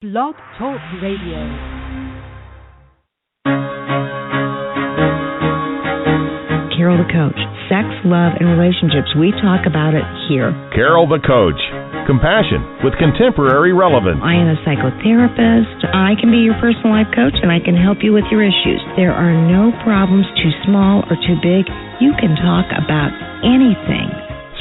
Blog Talk Radio. Carol the Coach. Sex, love, and relationships. We talk about it here. Carol the Coach. Compassion with contemporary relevance. I am a psychotherapist. I can be your personal life coach, and I can help you with your issues. There are no problems too small or too big. You can talk about anything.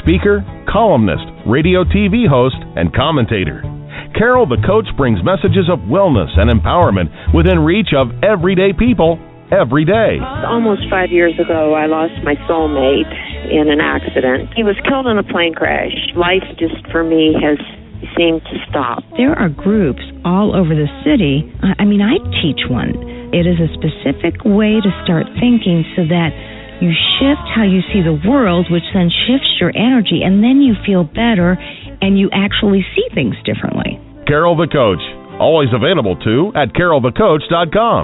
Speaker, columnist, radio TV host, and commentator. Carol the Coach brings messages of wellness and empowerment within reach of everyday people every day. Almost 5 years ago, I lost my soulmate in an accident. He was killed in a plane crash. Life just, for me, has seemed to stop. There are groups all over the city. I teach one. It is a specific way to start thinking so that you shift how you see the world, which then shifts your energy, and then you feel better and you actually see things differently. Carol the Coach, always available too at carolthecoach.com.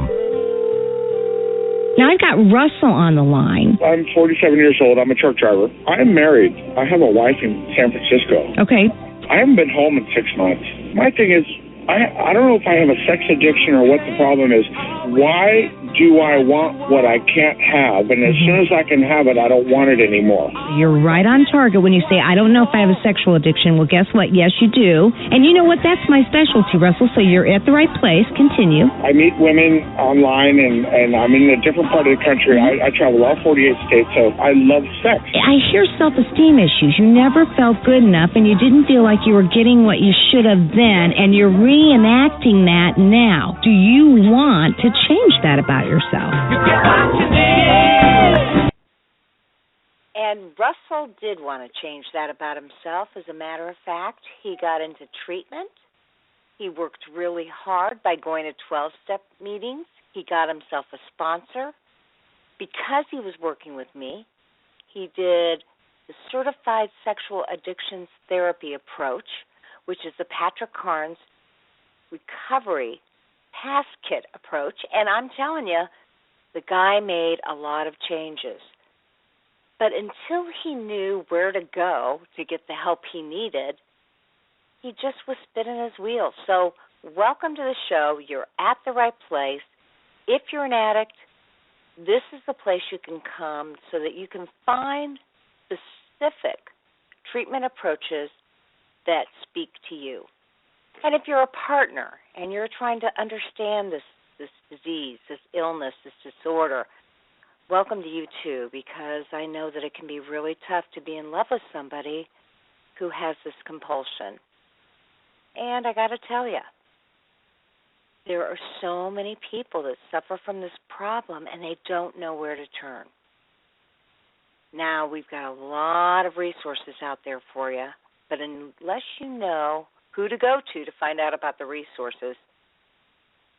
Now I've got Russell on the line. I'm 47 years old. I'm a truck driver. I'm married. I have a wife in San Francisco. Okay. I haven't been home in 6 months. My thing is, I don't know if I have a sex addiction or what the problem is. Why do I want what I can't have? And as soon as I can have it, I don't want it anymore. You're right on target when you say, I don't know if I have a sexual addiction. Well, guess what? Yes, you do. And you know what? That's my specialty, Russell, so you're at the right place. Continue. I meet women online, and I'm in a different part of the country. I travel all 48 states, so I love sex. I hear self-esteem issues. You never felt good enough, and you didn't feel like you were getting what you should have then, and you're reenacting that now. Do you want to change that about yourself? You get what you need. And Russell did want to change that about himself. As a matter of fact, he got into treatment. He worked really hard by going to 12-step meetings. He got himself a sponsor. Because he was working with me, he did the Certified Sexual Addictions Therapy approach, which is the Patrick Carnes Recovery Pass Kit approach. And I'm telling you, the guy made a lot of changes. But until he knew where to go to get the help he needed, he just was spinning his wheels. So welcome to the show. You're at the right place. If you're an addict, this is the place you can come so that you can find specific treatment approaches that speak to you. And if you're a partner and you're trying to understand this disease, this illness, this disorder, welcome to you too, because I know that it can be really tough to be in love with somebody who has this compulsion. And I got to tell you, there are so many people that suffer from this problem and they don't know where to turn. Now, we've got a lot of resources out there for you, but unless you know who to go to find out about the resources,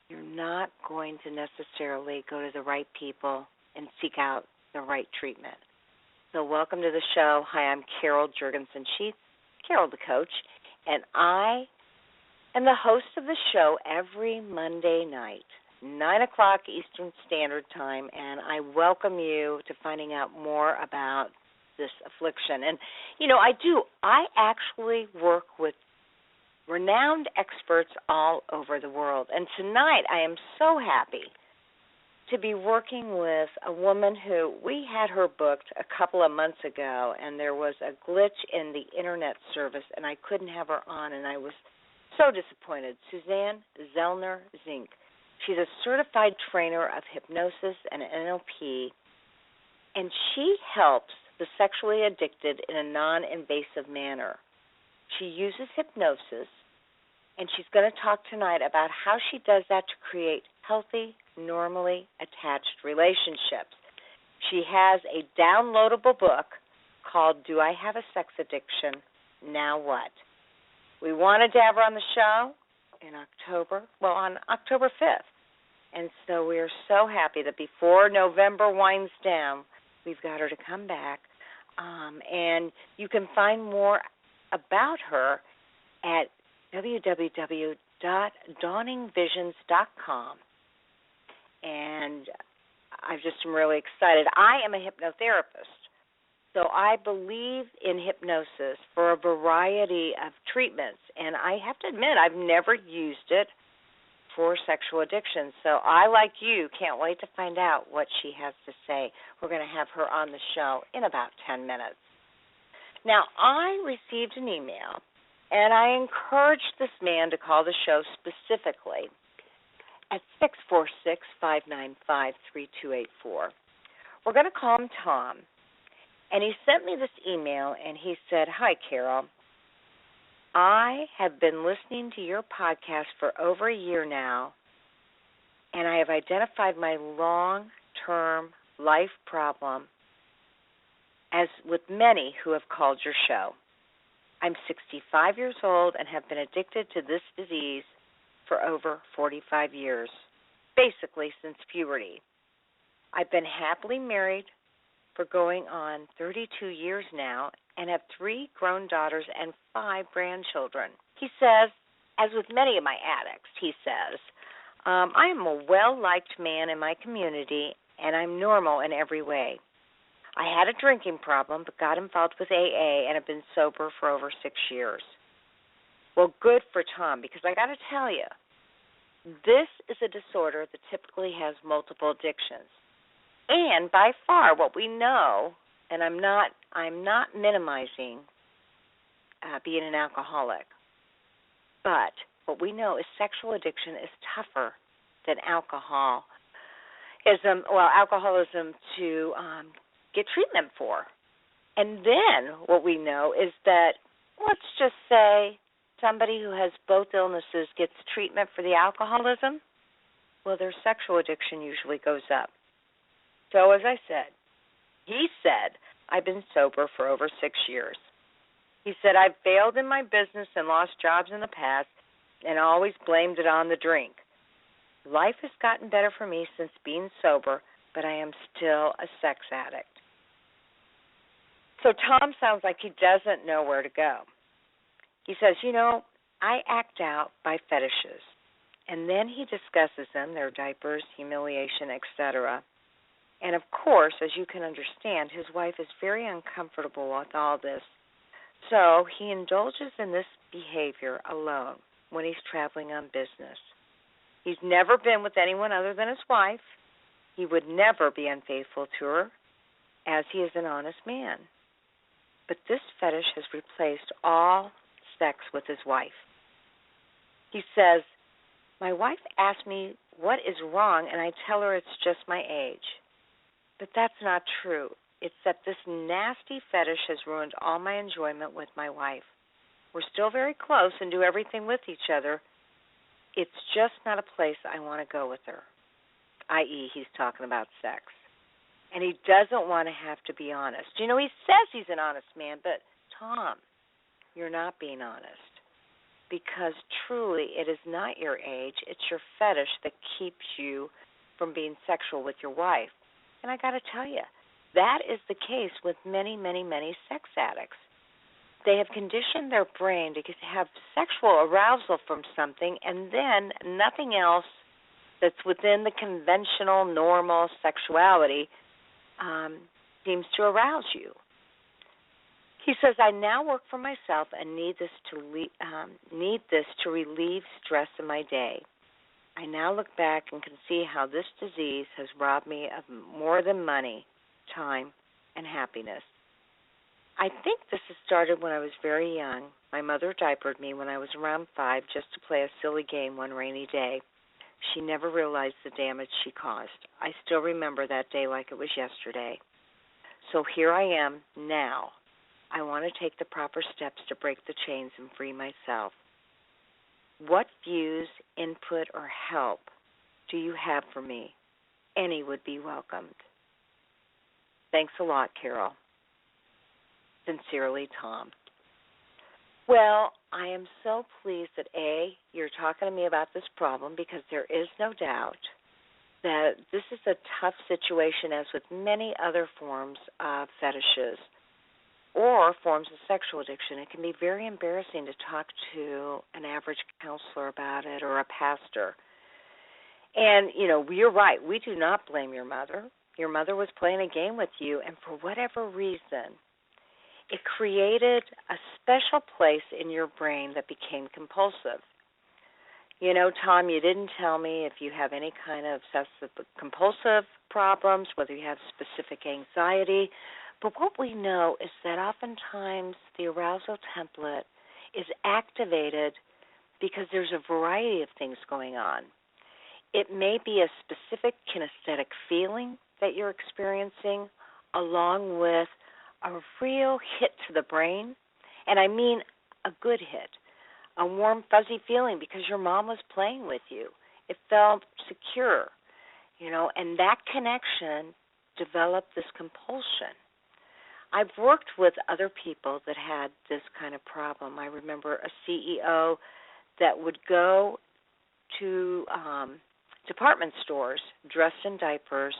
you're not going to necessarily go to the right people and seek out the right treatment. So welcome to the show. Hi, I'm Carol Jurgensen-Sheets, Carol the Coach, and I am the host of the show every Monday night, 9 o'clock Eastern Standard Time, and I welcome you to finding out more about this affliction. And, I actually work with renowned experts all over the world. And tonight I am so happy to be working with a woman who we had her booked a couple of months ago, and there was a glitch in the internet service, and I couldn't have her on, and I was so disappointed. Suzanne Keller-Zinck. She's a certified trainer of hypnosis and NLP, and she helps the sexually addicted in a non-invasive manner. She uses hypnosis, and she's going to talk tonight about how she does that to create healthy, normally attached relationships. She has a downloadable book called Do I Have a Sex Addiction? Now What? We wanted to have her on the show on October 5th. And so we are so happy that before November winds down, we've got her to come back. And you can find more about her at www.dawningvisions.com. And I just am really excited. I am a hypnotherapist, so I believe in hypnosis for a variety of treatments. And I have to admit, I've never used it for sexual addiction. So I, like you, can't wait to find out what she has to say. We're going to have her on the show in about 10 minutes. Now, I received an email, and I encouraged this man to call the show specifically at 646-595-3284. We're going to call him Tom. And he sent me this email, and he said, "Hi, Carol. I have been listening to your podcast for over a year now, and I have identified my long-term life problem, as with many who have called your show. I'm 65 years old and have been addicted to this disease for over 45 years, basically since puberty. I've been happily married for going on 32 years now and have 3 grown daughters and 5 grandchildren." He says, as with many of my addicts, he says, "I am a well-liked man in my community, and I'm normal in every way. I had a drinking problem but got involved with AA and have been sober for over 6 years." Well, good for Tom, because I got to tell you, this is a disorder that typically has multiple addictions. And by far what we know, and I'm not minimizing being an alcoholic, but what we know is sexual addiction is tougher than alcoholism to get treatment for. And then what we know is that, let's just say somebody who has both illnesses gets treatment for the alcoholism, well, their sexual addiction usually goes up. So as I said, he said, "I've been sober for over 6 years." He said, "I've failed in my business and lost jobs in the past and always blamed it on the drink. Life has gotten better for me since being sober, but I am still a sex addict." So Tom sounds like he doesn't know where to go. He says, "I act out by fetishes." And then he discusses them, their diapers, humiliation, etc. And, of course, as you can understand, his wife is very uncomfortable with all this. So he indulges in this behavior alone when he's traveling on business. He's never been with anyone other than his wife. He would never be unfaithful to her, as he is an honest man. But this fetish has replaced all sex with his wife. He says, "My wife asks me what is wrong, and I tell her it's just my age. But that's not true. It's that this nasty fetish has ruined all my enjoyment with my wife. We're still very close and do everything with each other. It's just not a place I want to go with her," i.e., he's talking about sex. And he doesn't want to have to be honest. He says he's an honest man, but Tom, you're not being honest. Because truly, it is not your age, it's your fetish that keeps you from being sexual with your wife. And I got to tell you, that is the case with many, many, many sex addicts. They have conditioned their brain to have sexual arousal from something, and then nothing else that's within the conventional, normal sexuality seems to arouse you. He says, "I now work for myself and need this to relieve stress in my day. I now look back and can see how this disease has robbed me of more than money, time, and happiness. I think this has started when I was very young. My mother diapered me when I was around 5 just to play a silly game one rainy day. She never realized the damage she caused. I still remember that day like it was yesterday. So here I am now. I want to take the proper steps to break the chains and free myself. What views, input, or help do you have for me? Any would be welcomed. Thanks a lot, Carol. Sincerely, Tom." Well, I am so pleased that, A, you're talking to me about this problem, because there is no doubt that this is a tough situation, as with many other forms of fetishes or forms of sexual addiction. It can be very embarrassing to talk to an average counselor about it, or a pastor. And, you're right. We do not blame your mother. Your mother was playing a game with you, and for whatever reason, it created a special place in your brain that became compulsive. You know, Tom, you didn't tell me if you have any kind of obsessive-compulsive problems, whether you have specific anxiety. But what we know is that oftentimes the arousal template is activated because there's a variety of things going on. It may be a specific kinesthetic feeling that you're experiencing, along with a real hit to the brain, and I mean a good hit, a warm, fuzzy feeling because your mom was playing with you. It felt secure, you know, and that connection developed this compulsion. I've worked with other people that had this kind of problem. I remember a CEO that would go to department stores dressed in diapers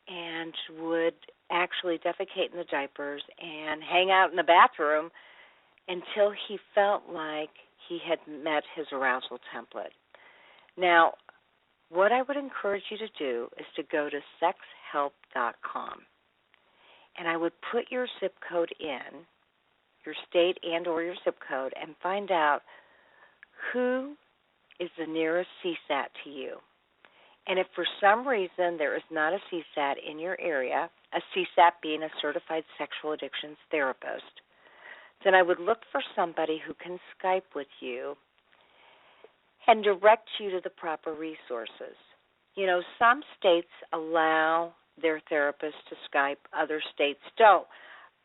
and would actually defecate in the diapers and hang out in the bathroom until he felt like he had met his arousal template. Now, what I would encourage you to do is to go to sexhelp.com, and I would put your zip code in, your state and or your zip code, and find out who is the nearest CSAT to you. And if for some reason there is not a CSAT in your area, a CSAT being a certified sexual addictions therapist, then I would look for somebody who can Skype with you and direct you to the proper resources. You know, some states allow their therapists to Skype, other states don't.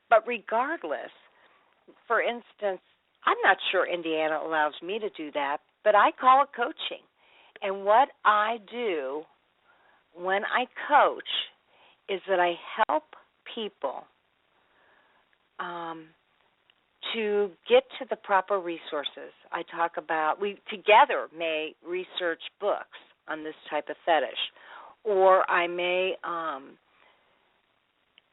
But regardless, for instance, I'm not sure Indiana allows me to do that, but I call it coaching. And what I do when I coach is that I help people to get to the proper resources. I talk about, we together may research books on this type of fetish, or I may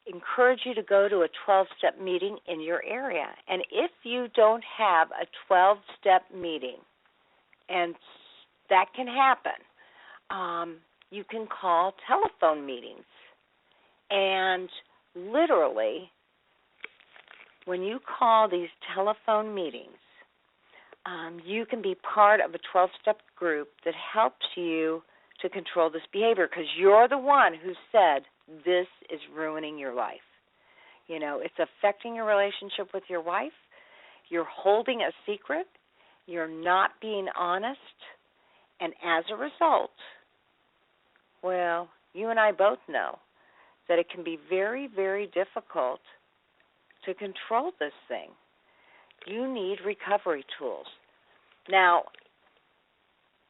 encourage you to go to a 12-step meeting in your area. And if you don't have a 12-step meeting, and that can happen, you can call telephone meetings. And literally, when you call these telephone meetings, you can be part of a 12-step group that helps you to control this behavior because you're the one who said this is ruining your life. You know, it's affecting your relationship with your wife. You're holding a secret. You're not being honest. And as a result, well, you and I both know that it can be very, very difficult to control this thing. You need recovery tools. Now,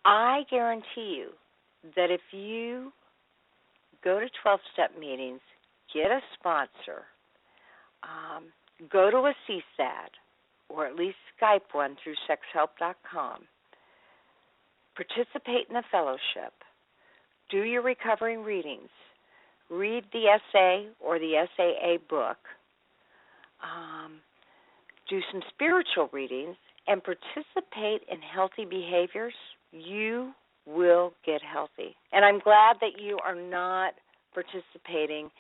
I guarantee you that if you go to 12-step meetings, get a sponsor, go to a CSAT, or at least Skype one through sexhelp.com, participate in a fellowship, do your recovery readings, read the essay or the SAA book, do some spiritual readings, and participate in healthy behaviors, you will get healthy. And I'm glad that you are not participating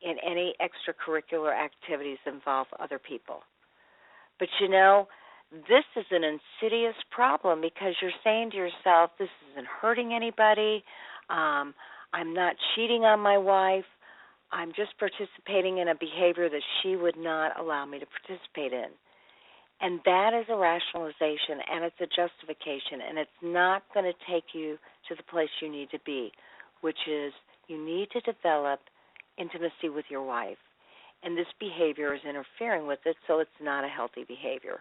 in any extracurricular activities that involve other people. But you know, this is an insidious problem because you're saying to yourself, this isn't hurting anybody, I'm not cheating on my wife, I'm just participating in a behavior that she would not allow me to participate in. And that is a rationalization, and it's a justification, and it's not going to take you to the place you need to be, which is you need to develop intimacy with your wife. And this behavior is interfering with it, so it's not a healthy behavior.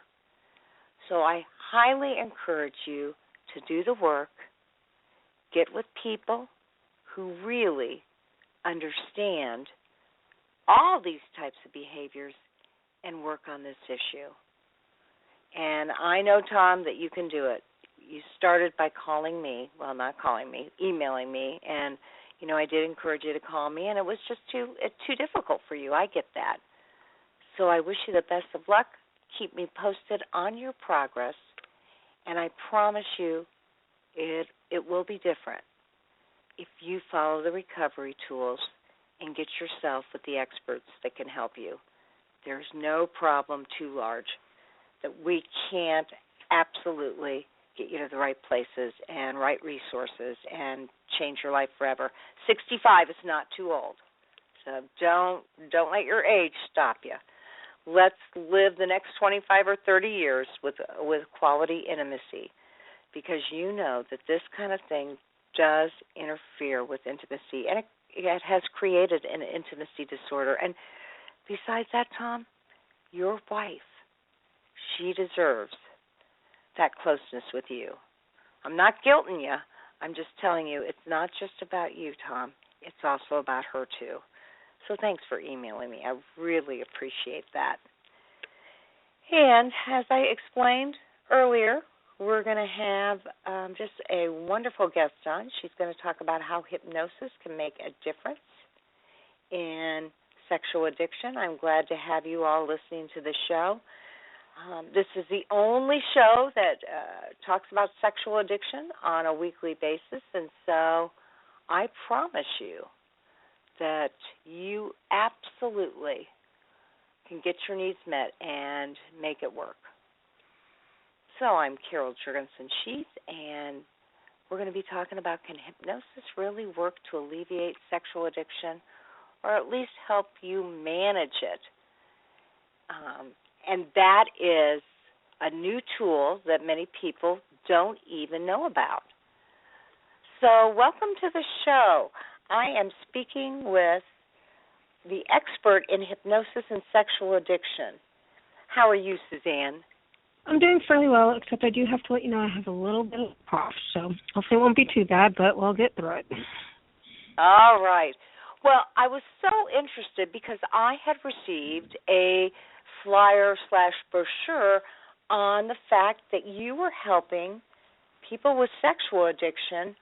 So I highly encourage you to do the work, get with people who really understand all these types of behaviors and work on this issue. And I know, Tom, that you can do it. You started by calling me, well, not calling me, emailing me, and, you know, I did encourage you to call me, and it was just too difficult for you. I get that. So I wish you the best of luck. Keep me posted on your progress, and I promise you it will be different if you follow the recovery tools and get yourself with the experts that can help you. There's no problem too large that we can't absolutely get you to the right places and right resources and change your life forever. 65 is not too old. So don't let your age stop you. Let's live the next 25 or 30 years with quality intimacy, because you know that this kind of thing does interfere with intimacy, and it has created an intimacy disorder. And besides that, Tom, your wife, she deserves that closeness with you. I'm not guilting you. I'm just telling you it's not just about you, Tom. It's also about her, too. So thanks for emailing me. I really appreciate that. And as I explained earlier, we're going to have just a wonderful guest on. She's going to talk about how hypnosis can make a difference in sexual addiction. I'm glad to have you all listening to the show. This is the only show that talks about sexual addiction on a weekly basis, and so I promise you that you absolutely can get your needs met and make it work. So I'm Carol Jurgensen-Sheath, and we're going to be talking about, can hypnosis really work to alleviate sexual addiction, or at least help you manage it? And that is a new tool that many people don't even know about. So welcome to the show. I am speaking with the expert in hypnosis and sexual addiction. How are you, Suzanne? I'm doing fairly well, except I do have to let you know I have a little bit of a cough, so hopefully it won't be too bad, but we'll get through it. All right. Well, I was so interested because I had received a flyer/brochure on the fact that you were helping people with sexual addiction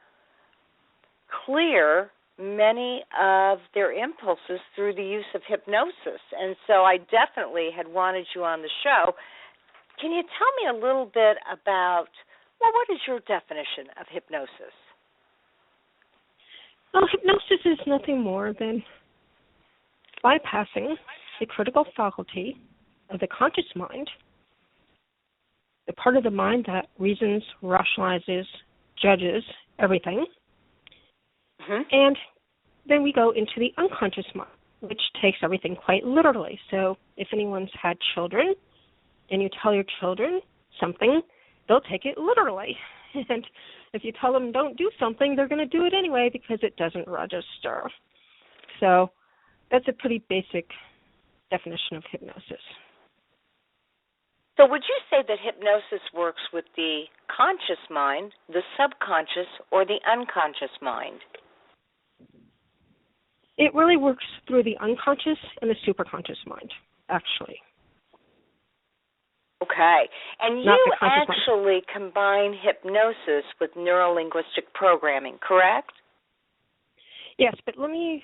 clear many of their impulses through the use of hypnosis. And so I definitely had wanted you on the show. Can you tell me a little bit about, well, what is your definition of hypnosis? Well, hypnosis is nothing more than bypassing the critical faculty of the conscious mind, the part of the mind that reasons, rationalizes, judges everything. Mm-hmm. And then we go into the unconscious mind, which takes everything quite literally. So if anyone's had children and you tell your children something, they'll take it literally. And if you tell them don't do something, they're going to do it anyway because it doesn't register. So that's a pretty basic definition of hypnosis. So would you say that hypnosis works with the conscious mind, the subconscious, or the unconscious mind? It really works through the unconscious and the superconscious mind, actually. Okay. And you actually combine hypnosis with neuro-linguistic programming, correct? Yes, but let me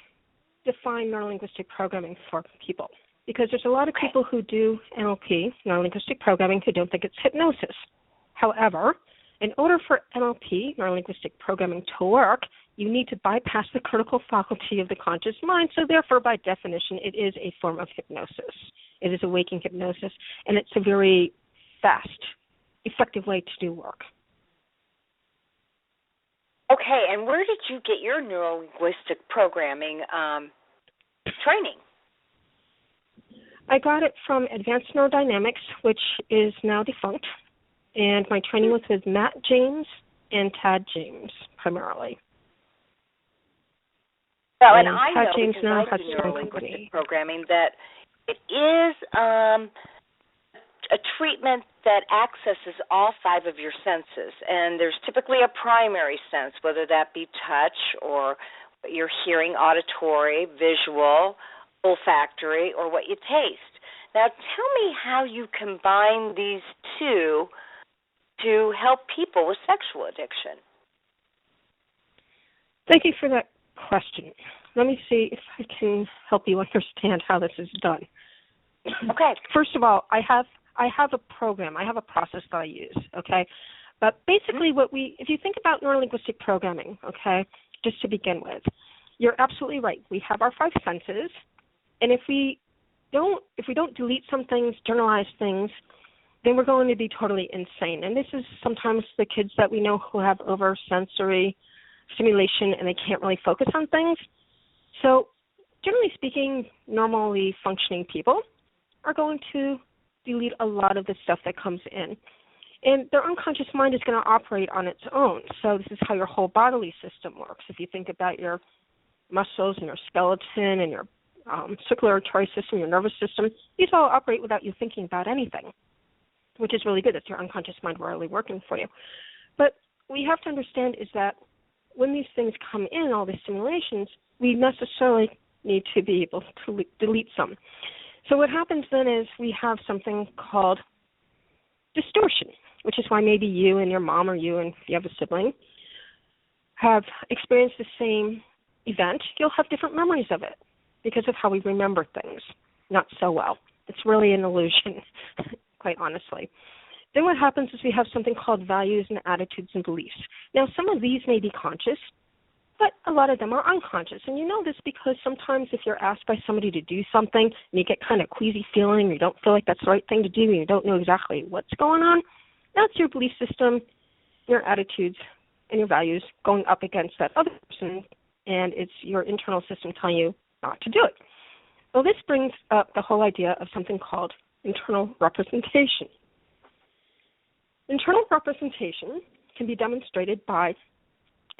define neuro-linguistic programming for people, because there's a lot of people who do NLP, neuro-linguistic programming, who don't think it's hypnosis. However, in order for NLP, neuro-linguistic programming, to work, you need to bypass the critical faculty of the conscious mind, so therefore, by definition, it is a form of hypnosis. It is a waking hypnosis, and it's a very fast, effective way to do work. Okay, and where did you get your neuro-linguistic programming training? I got it from Advanced Neurodynamics, which is now defunct, and my training was with Matt James and Tad James, primarily. Well, and I Tad know, James because now I has do strong neuro-linguistic company. programming, that it is a treatment that accesses all five of your senses, and there's typically a primary sense, whether that be touch or your hearing, auditory, visual, olfactory, or what you taste. Now, tell me how you combine these two to help people with sexual addiction. Thank you for that question. Let me see if I can help you understand how this is done. Okay. First of all, I have a program. I have a process that I use, okay? But basically if you think about neuro-linguistic programming, okay, just to begin with, you're absolutely right. We have our five senses, and if we don't delete some things, generalize things, then we're going to be totally insane. And this is sometimes the kids that we know who have oversensory stimulation and they can't really focus on things. So generally speaking, normally functioning people are going to delete a lot of the stuff that comes in. And their unconscious mind is going to operate on its own. So this is how your whole bodily system works. If you think about your muscles and your skeleton and your circulatory system, your nervous system, these all operate without you thinking about anything, which is really good. That's your unconscious mind really working for you. But what you have to understand is that when these things come in, all these stimulations, we necessarily need to be able to delete some. So what happens then is we have something called distortion, which is why maybe you and your mom or you and if you have a sibling have experienced the same event. You'll have different memories of it because of how we remember things not so well. It's really an illusion, quite honestly. Then what happens is we have something called values and attitudes and beliefs. Now, some of these may be conscious, but a lot of them are unconscious. And you know this because sometimes if you're asked by somebody to do something and you get kind of queasy feeling or you don't feel like that's the right thing to do and you don't know exactly what's going on, that's your belief system, your attitudes, and your values going up against that other person, and it's your internal system telling you not to do it. Well, this brings up the whole idea of something called internal representation. Internal representation can be demonstrated by,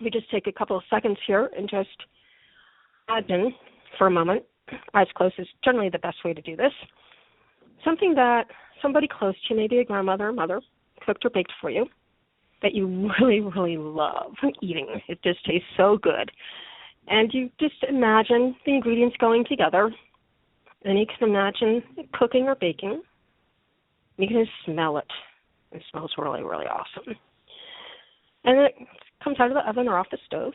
we just take a couple of seconds here and just imagine for a moment, eyes closed is generally the best way to do this, something that somebody close to you, maybe a grandmother or mother, cooked or baked for you that you really, really love eating. It just tastes so good. And you just imagine the ingredients going together, and you can imagine it cooking or baking. You can just smell it. It smells really, really awesome. And it comes out of the oven or off the stove,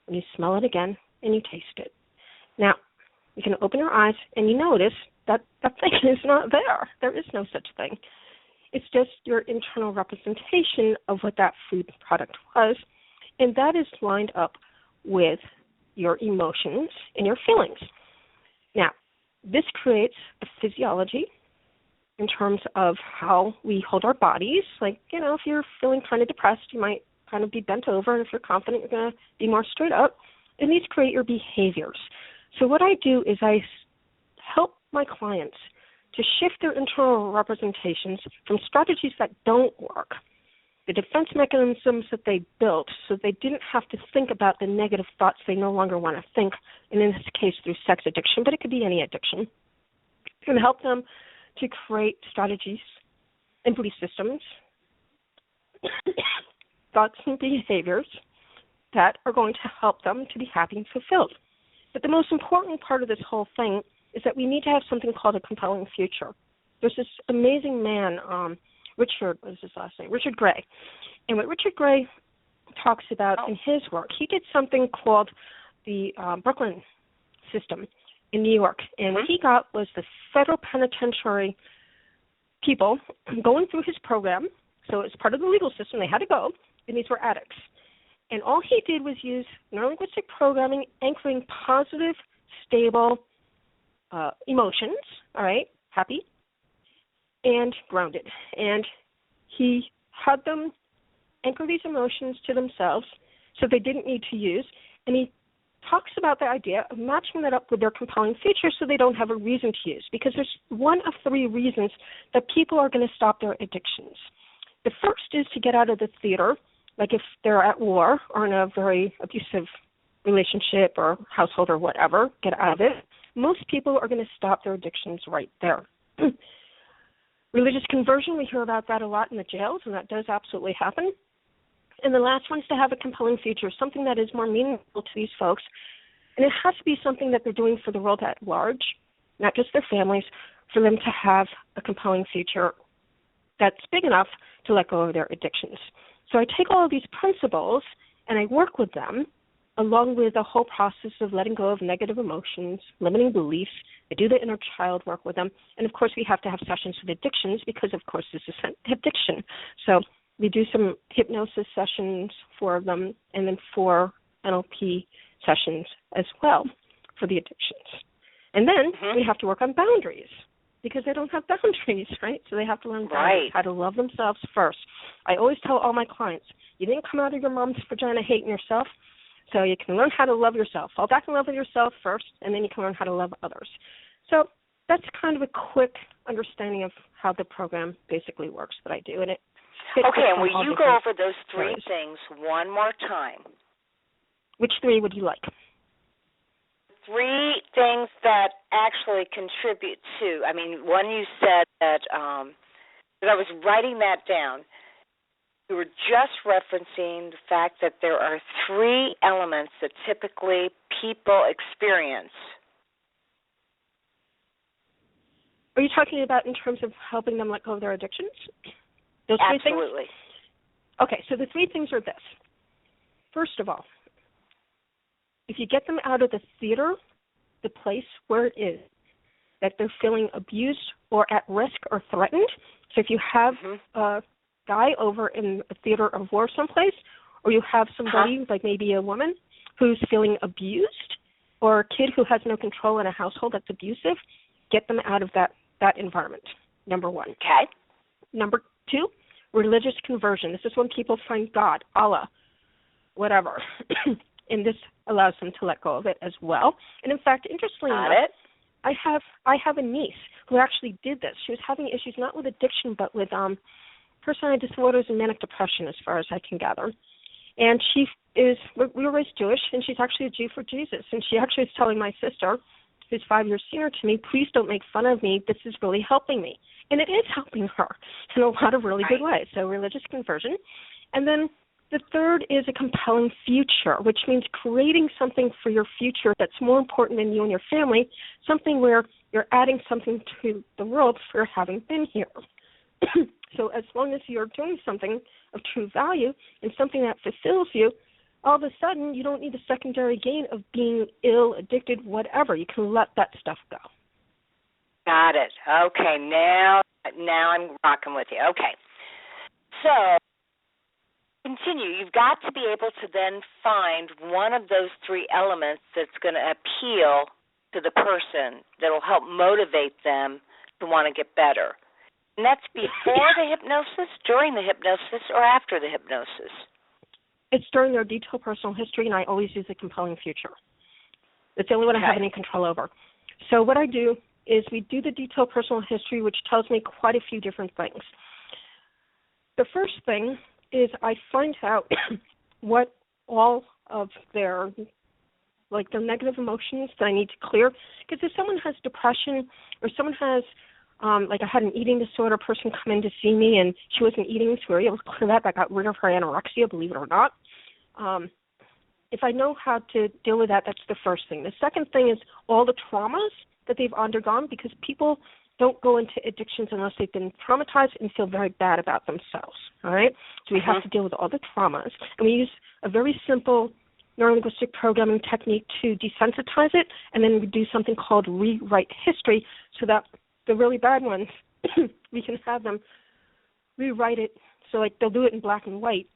and you smell it again, and you taste it. Now, you can open your eyes, and you notice that that thing is not there. There is no such thing. It's just your internal representation of what that food product was, and that is lined up with your emotions and your feelings. Now, this creates a physiology in terms of how we hold our bodies. Like, if you're feeling kind of depressed, you might kind of be bent over, and if you're confident, you're going to be more straight up. And these create your behaviors. So what I do is I help my clients to shift their internal representations from strategies that don't work, the defense mechanisms that they built so they didn't have to think about the negative thoughts they no longer want to think, and in this case through sex addiction, but it could be any addiction, and help them to create strategies and belief systems, thoughts and behaviors that are going to help them to be happy and fulfilled. But the most important part of this whole thing is that we need to have something called a compelling future. There's this amazing man, Richard Gray. And what Richard Gray talks about in his work, he did something called the Brooklyn system in New York. And what he got was the federal penitentiary people going through his program. So it's part of the legal system. They had to go, and these were addicts. And all he did was use neurolinguistic programming, anchoring positive, stable emotions, all right, happy, and grounded. And he had them anchor these emotions to themselves so they didn't need to use. And he talks about the idea of matching that up with their compelling future so they don't have a reason to use, because there's one of three reasons that people are going to stop their addictions. The first is to get out of the theater, like if they're at war or in a very abusive relationship or household or whatever, get out of it. Most people are going to stop their addictions right there. Religious conversion, we hear about that a lot in the jails, and that does absolutely happen. And the last one is to have a compelling future, something that is more meaningful to these folks. And it has to be something that they're doing for the world at large, not just their families, for them to have a compelling future that's big enough to let go of their addictions. So I take all of these principles and I work with them along with the whole process of letting go of negative emotions, limiting beliefs. I do the inner child work with them. And, of course, we have to have sessions with addictions because, of course, this is an addiction. So we do some hypnosis sessions for them and then 4 NLP sessions as well for the addictions. And then we have to work on boundaries. because they don't have boundaries, right? So they have to learn Right. how to love themselves first. I always tell all my clients, you didn't come out of your mom's vagina hating yourself, so you can learn how to love yourself. Fall back in love with yourself first, and then you can learn how to love others. So that's kind of a quick understanding of how the program basically works that I do. And it okay, and will you go over those three things one more time? Which three would you like? Three things that actually contribute to, I mean, one you said that I was writing that down. You were just referencing the fact that there are three elements that typically people experience. Are you talking about in terms of helping them let go of their addictions? Those three Absolutely. things? Okay, so the three things are this. First of all, if you get them out of the theater, the place where it is, that they're feeling abused or at risk or threatened. So if you have a guy over in a theater of war someplace, or you have somebody, like maybe a woman, who's feeling abused, or a kid who has no control in a household that's abusive, get them out of that environment, number one. Okay. Number two, religious conversion. This is when people find God, Allah, whatever. And this allows them to let go of it as well. And in fact, interestingly enough, I have a niece who actually did this. She was having issues not with addiction, but with personality disorders and manic depression, as far as I can gather. And we were raised Jewish, and she's actually a Jew for Jesus. And she actually was telling my sister, who's 5 years senior to me, please don't make fun of me. This is really helping me. And it is helping her in a lot of really good ways. So religious conversion. And then the third is a compelling future, which means creating something for your future that's more important than you and your family, something where you're adding something to the world for having been here. So as long as you're doing something of true value and something that fulfills you, all of a sudden you don't need the secondary gain of being ill, addicted, whatever. You can let that stuff go. Got it. Okay, now I'm rocking with you. Okay. So continue. You've got to be able to then find one of those three elements that's going to appeal to the person, that will help motivate them to want to get better. And that's before the hypnosis, during the hypnosis, or after the hypnosis? It's during their detailed personal history, and I always use a compelling future. It's the only one I have any control over. So what I do is we do the detailed personal history, which tells me quite a few different things. The first thing is I find out what all of their negative emotions that I need to clear. Because if someone has depression, or someone has, I had an eating disorder person come in to see me, and she wasn't eating, so we were able to clear that. That got rid of her anorexia, believe it or not. If I know how to deal with that, that's the first thing. The second thing is all the traumas that they've undergone, because people don't go into addictions unless they've been traumatized and feel very bad about themselves, all right? So we have to deal with all the traumas. And we use a very simple neurolinguistic programming technique to desensitize it, and then we do something called rewrite history, so that the really bad ones, we can have them rewrite it. So they'll do it in black and white,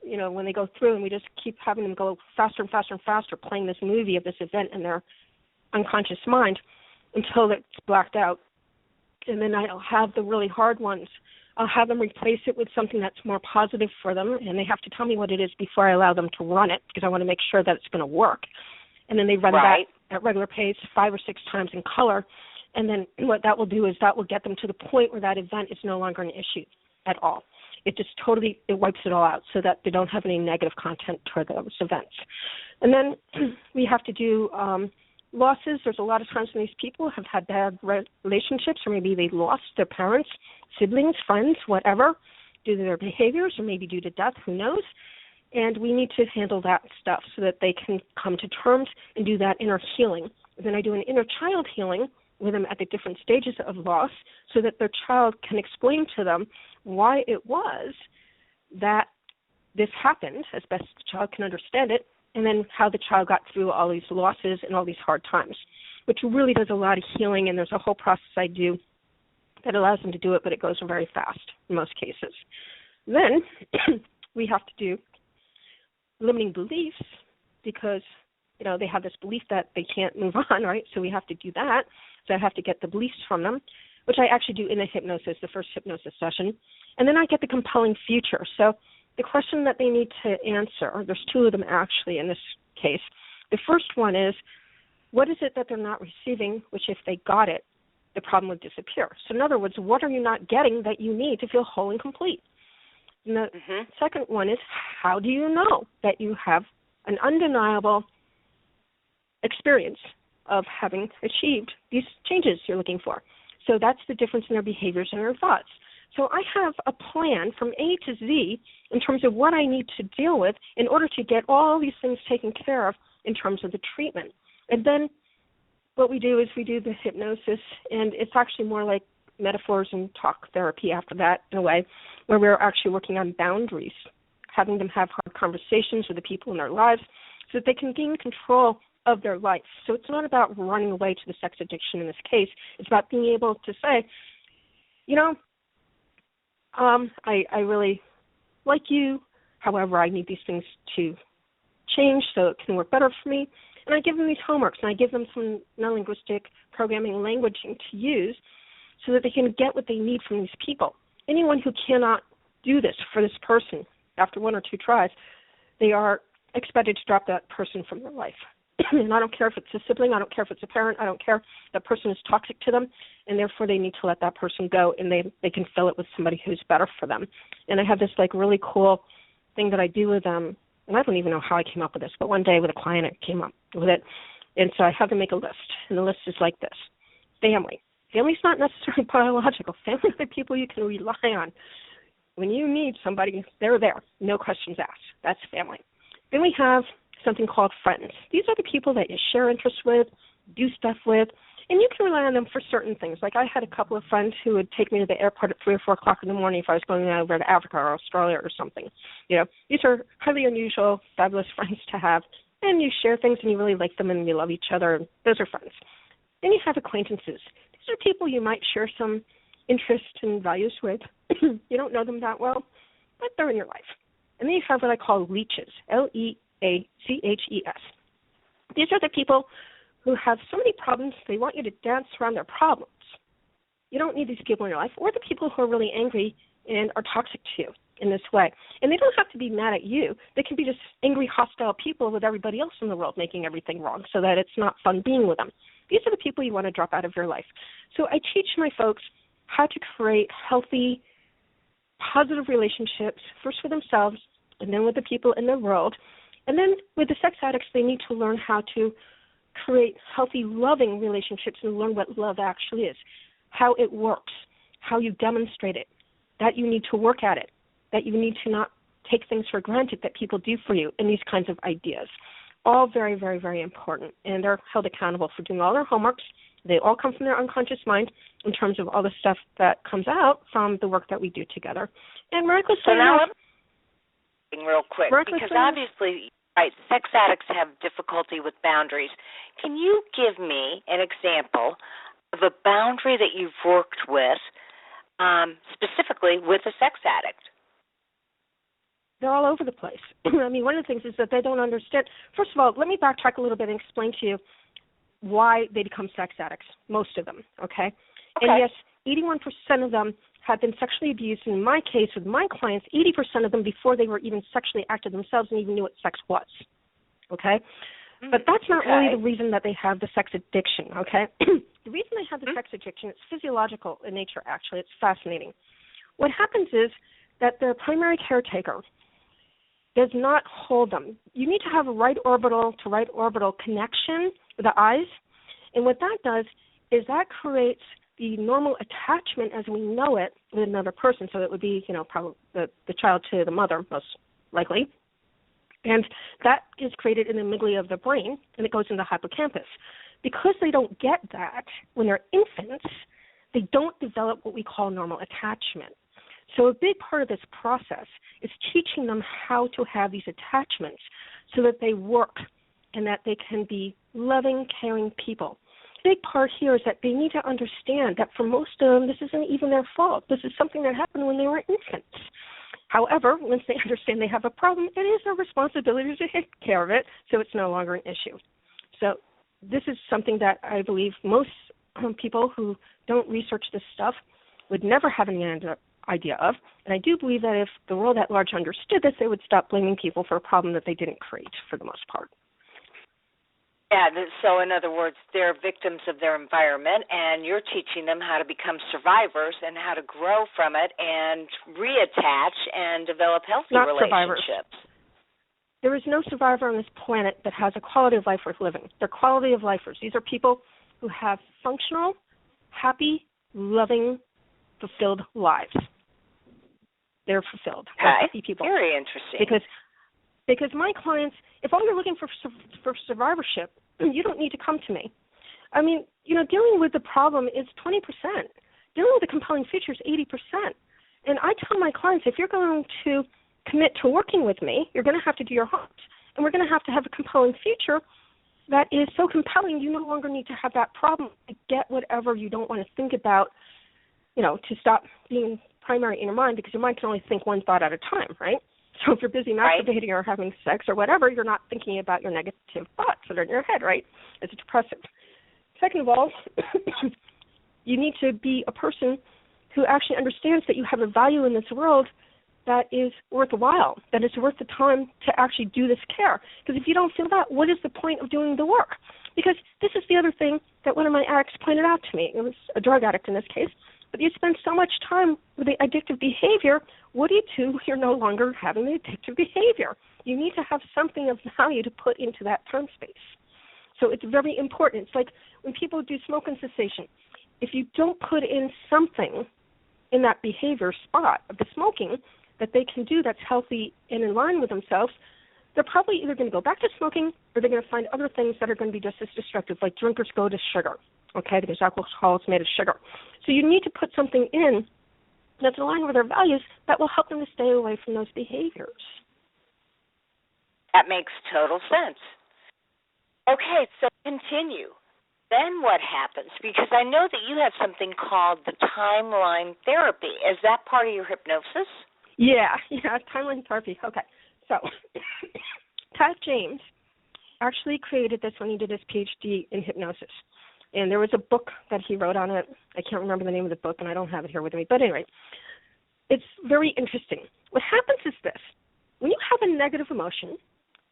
when they go through, and we just keep having them go faster and faster and faster, playing this movie of this event in their unconscious mind until it's blacked out. And then I'll have the really hard ones. I'll have them replace it with something that's more positive for them, and they have to tell me what it is before I allow them to run it, because I want to make sure that it's going to work. And then they run that at regular pace 5 or 6 times in color. And then what that will do is that will get them to the point where that event is no longer an issue at all. It just totally, it wipes it all out so that they don't have any negative content toward those events. And then we have to do losses. There's a lot of times when these people have had bad relationships, or maybe they lost their parents, siblings, friends, whatever, due to their behaviors, or maybe due to death, who knows. And we need to handle that stuff so that they can come to terms and do that inner healing. And then I do an inner child healing with them at the different stages of loss, so that their child can explain to them why it was that this happened, as best the child can understand it, and then how the child got through all these losses and all these hard times, which really does a lot of healing. And there's a whole process I do that allows them to do it, but it goes very fast in most cases. Then we have to do limiting beliefs, because they have this belief that they can't move on, right? So we have to do that. So I have to get the beliefs from them. which I actually do in the hypnosis, the first hypnosis session. And then I get the compelling future. So the question that they need to answer, there's two of them actually in this case. The first one is, what is it that they're not receiving, which if they got it, the problem would disappear? So in other words, what are you not getting that you need to feel whole and complete? And the second one is, how do you know that you have an undeniable experience of having achieved these changes you're looking for? So that's the difference in their behaviors and their thoughts. So I have a plan from A to Z in terms of what I need to deal with in order to get all these things taken care of in terms of the treatment. And then what we do is we do the hypnosis, and it's actually more like metaphors and talk therapy after that in a way, where we're actually working on boundaries, having them have hard conversations with the people in their lives so that they can gain control of their life. So it's not about running away to the sex addiction in this case. It's about being able to say, you know, I really like you. However, I need these things to change so it can work better for me. And I give them these homeworks, and I give them some non-linguistic programming and languaging to use so that they can get what they need from these people. Anyone who cannot do this for this person after one or two tries, they are expected to drop that person from their life. And I don't care if it's a sibling, I don't care if it's a parent, I don't care. That person is toxic to them, and therefore they need to let that person go, and they can fill it with somebody who's better for them. And I have this like really cool thing that I do with them, and I don't even know how I came up with this, but one day with a client I came up with it. And so I have them make a list, and the list is like this. Family. Family's not necessarily biological. Family are the people you can rely on. When you need somebody, they're there. No questions asked. That's family. Then we have something called friends. These are the people that you share interests with, do stuff with, and you can rely on them for certain things. Like I had a couple of friends who would take me to the airport at 3 or 4 o'clock in the morning if I was going over to Africa or Australia or something. You know, these are highly unusual, fabulous friends to have, and you share things and you really like them and you love each other. And those are friends. Then you have acquaintances. These are people you might share some interests and values with. You don't know them that well, but they're in your life. And then you have what I call leeches, Leachhes. These are the people who have so many problems, they want you to dance around their problems. You don't need these people in your life, or the people who are really angry and are toxic to you in this way. And they don't have to be mad at you. They can be just angry, hostile people with everybody else in the world making everything wrong so that it's not fun being with them. These are the people you want to drop out of your life. So I teach my folks how to create healthy, positive relationships, first with themselves and then with the people in the world. And then with the sex addicts, they need to learn how to create healthy, loving relationships and learn what love actually is, how it works, how you demonstrate it, that you need to work at it, that you need to not take things for granted that people do for you, and these kinds of ideas. All very, very, very important. And they're held accountable for doing all their homeworks. They all come from their unconscious mind in terms of all the stuff that comes out from the work that we do together. And miraculously, so now real quick, because obviously, right, sex addicts have difficulty with boundaries. Can you give me an example of a boundary that you've worked with, specifically with a sex addict? They're all over the place. I mean, one of the things is that they don't understand. First of all, let me backtrack a little bit and explain to you why they become sex addicts, most of them, okay? And yes, 81% of them have been sexually abused. In my case, with my clients, 80% of them before they were even sexually active themselves and even knew what sex was, okay? But that's not really the reason that they have the sex addiction, okay? The reason they have the sex addiction, it's physiological in nature, actually. It's fascinating. What happens is that their primary caretaker does not hold them. You need to have a right orbital to right orbital connection with the eyes. And what that does is that creates the normal attachment as we know it with another person. So it would be, probably the child to the mother, most likely. And that is created in the amygdala of the brain, and it goes in the hippocampus. Because they don't get that when they're infants, they don't develop what we call normal attachment. So a big part of this process is teaching them how to have these attachments so that they work and that they can be loving, caring people. The big part here is that they need to understand that for most of them, this isn't even their fault. This is something that happened when they were infants. However, once they understand they have a problem, it is their responsibility to take care of it, so it's no longer an issue. So this is something that I believe most people who don't research this stuff would never have any idea of. And I do believe that if the world at large understood this, they would stop blaming people for a problem that they didn't create for the most part. Yeah, so in other words, they're victims of their environment, and you're teaching them how to become survivors and how to grow from it and reattach and develop healthy relationships. There is no survivor on this planet that has a quality of life worth living. They're quality of lifers. These are people who have functional, happy, loving, fulfilled lives. They're fulfilled. They're happy people. Very interesting. Because my clients, if all you're looking for survivorship, you don't need to come to me. I mean, dealing with the problem is 20%. Dealing with the compelling future is 80%. And I tell my clients, if you're going to commit to working with me, you're going to have to do your homework. And we're going to have a compelling future that is so compelling you no longer need to have that problem to get whatever you don't want to think about, to stop being primary in your mind, because your mind can only think one thought at a time, right? So if you're busy masturbating or having sex or whatever, you're not thinking about your negative thoughts that are in your head, right? It's depressive. Second of all, you need to be a person who actually understands that you have a value in this world that is worthwhile, that is worth the time to actually do this care. Because if you don't feel that, what is the point of doing the work? Because this is the other thing that one of my addicts pointed out to me. It was a drug addict in this case. But you spend so much time with the addictive behavior, what do you do if you're no longer having the addictive behavior? You need to have something of value to put into that time space. So it's very important. It's like when people do smoking cessation. If you don't put in something in that behavior spot of the smoking that they can do that's healthy and in line with themselves, they're probably either going to go back to smoking or they're going to find other things that are going to be just as destructive, like drinkers go to sugar, okay, because alcohol is made of sugar. So you need to put something in that's in line with their values that will help them to stay away from those behaviors. That makes total sense. Okay, so continue. Then what happens? Because I know that you have something called the timeline therapy. Is that part of your hypnosis? Yeah, timeline therapy. Okay, so Pat James actually created this when he did his PhD in hypnosis. And there was a book that he wrote on it. I can't remember the name of the book, and I don't have it here with me. But anyway, it's very interesting. What happens is this. When you have a negative emotion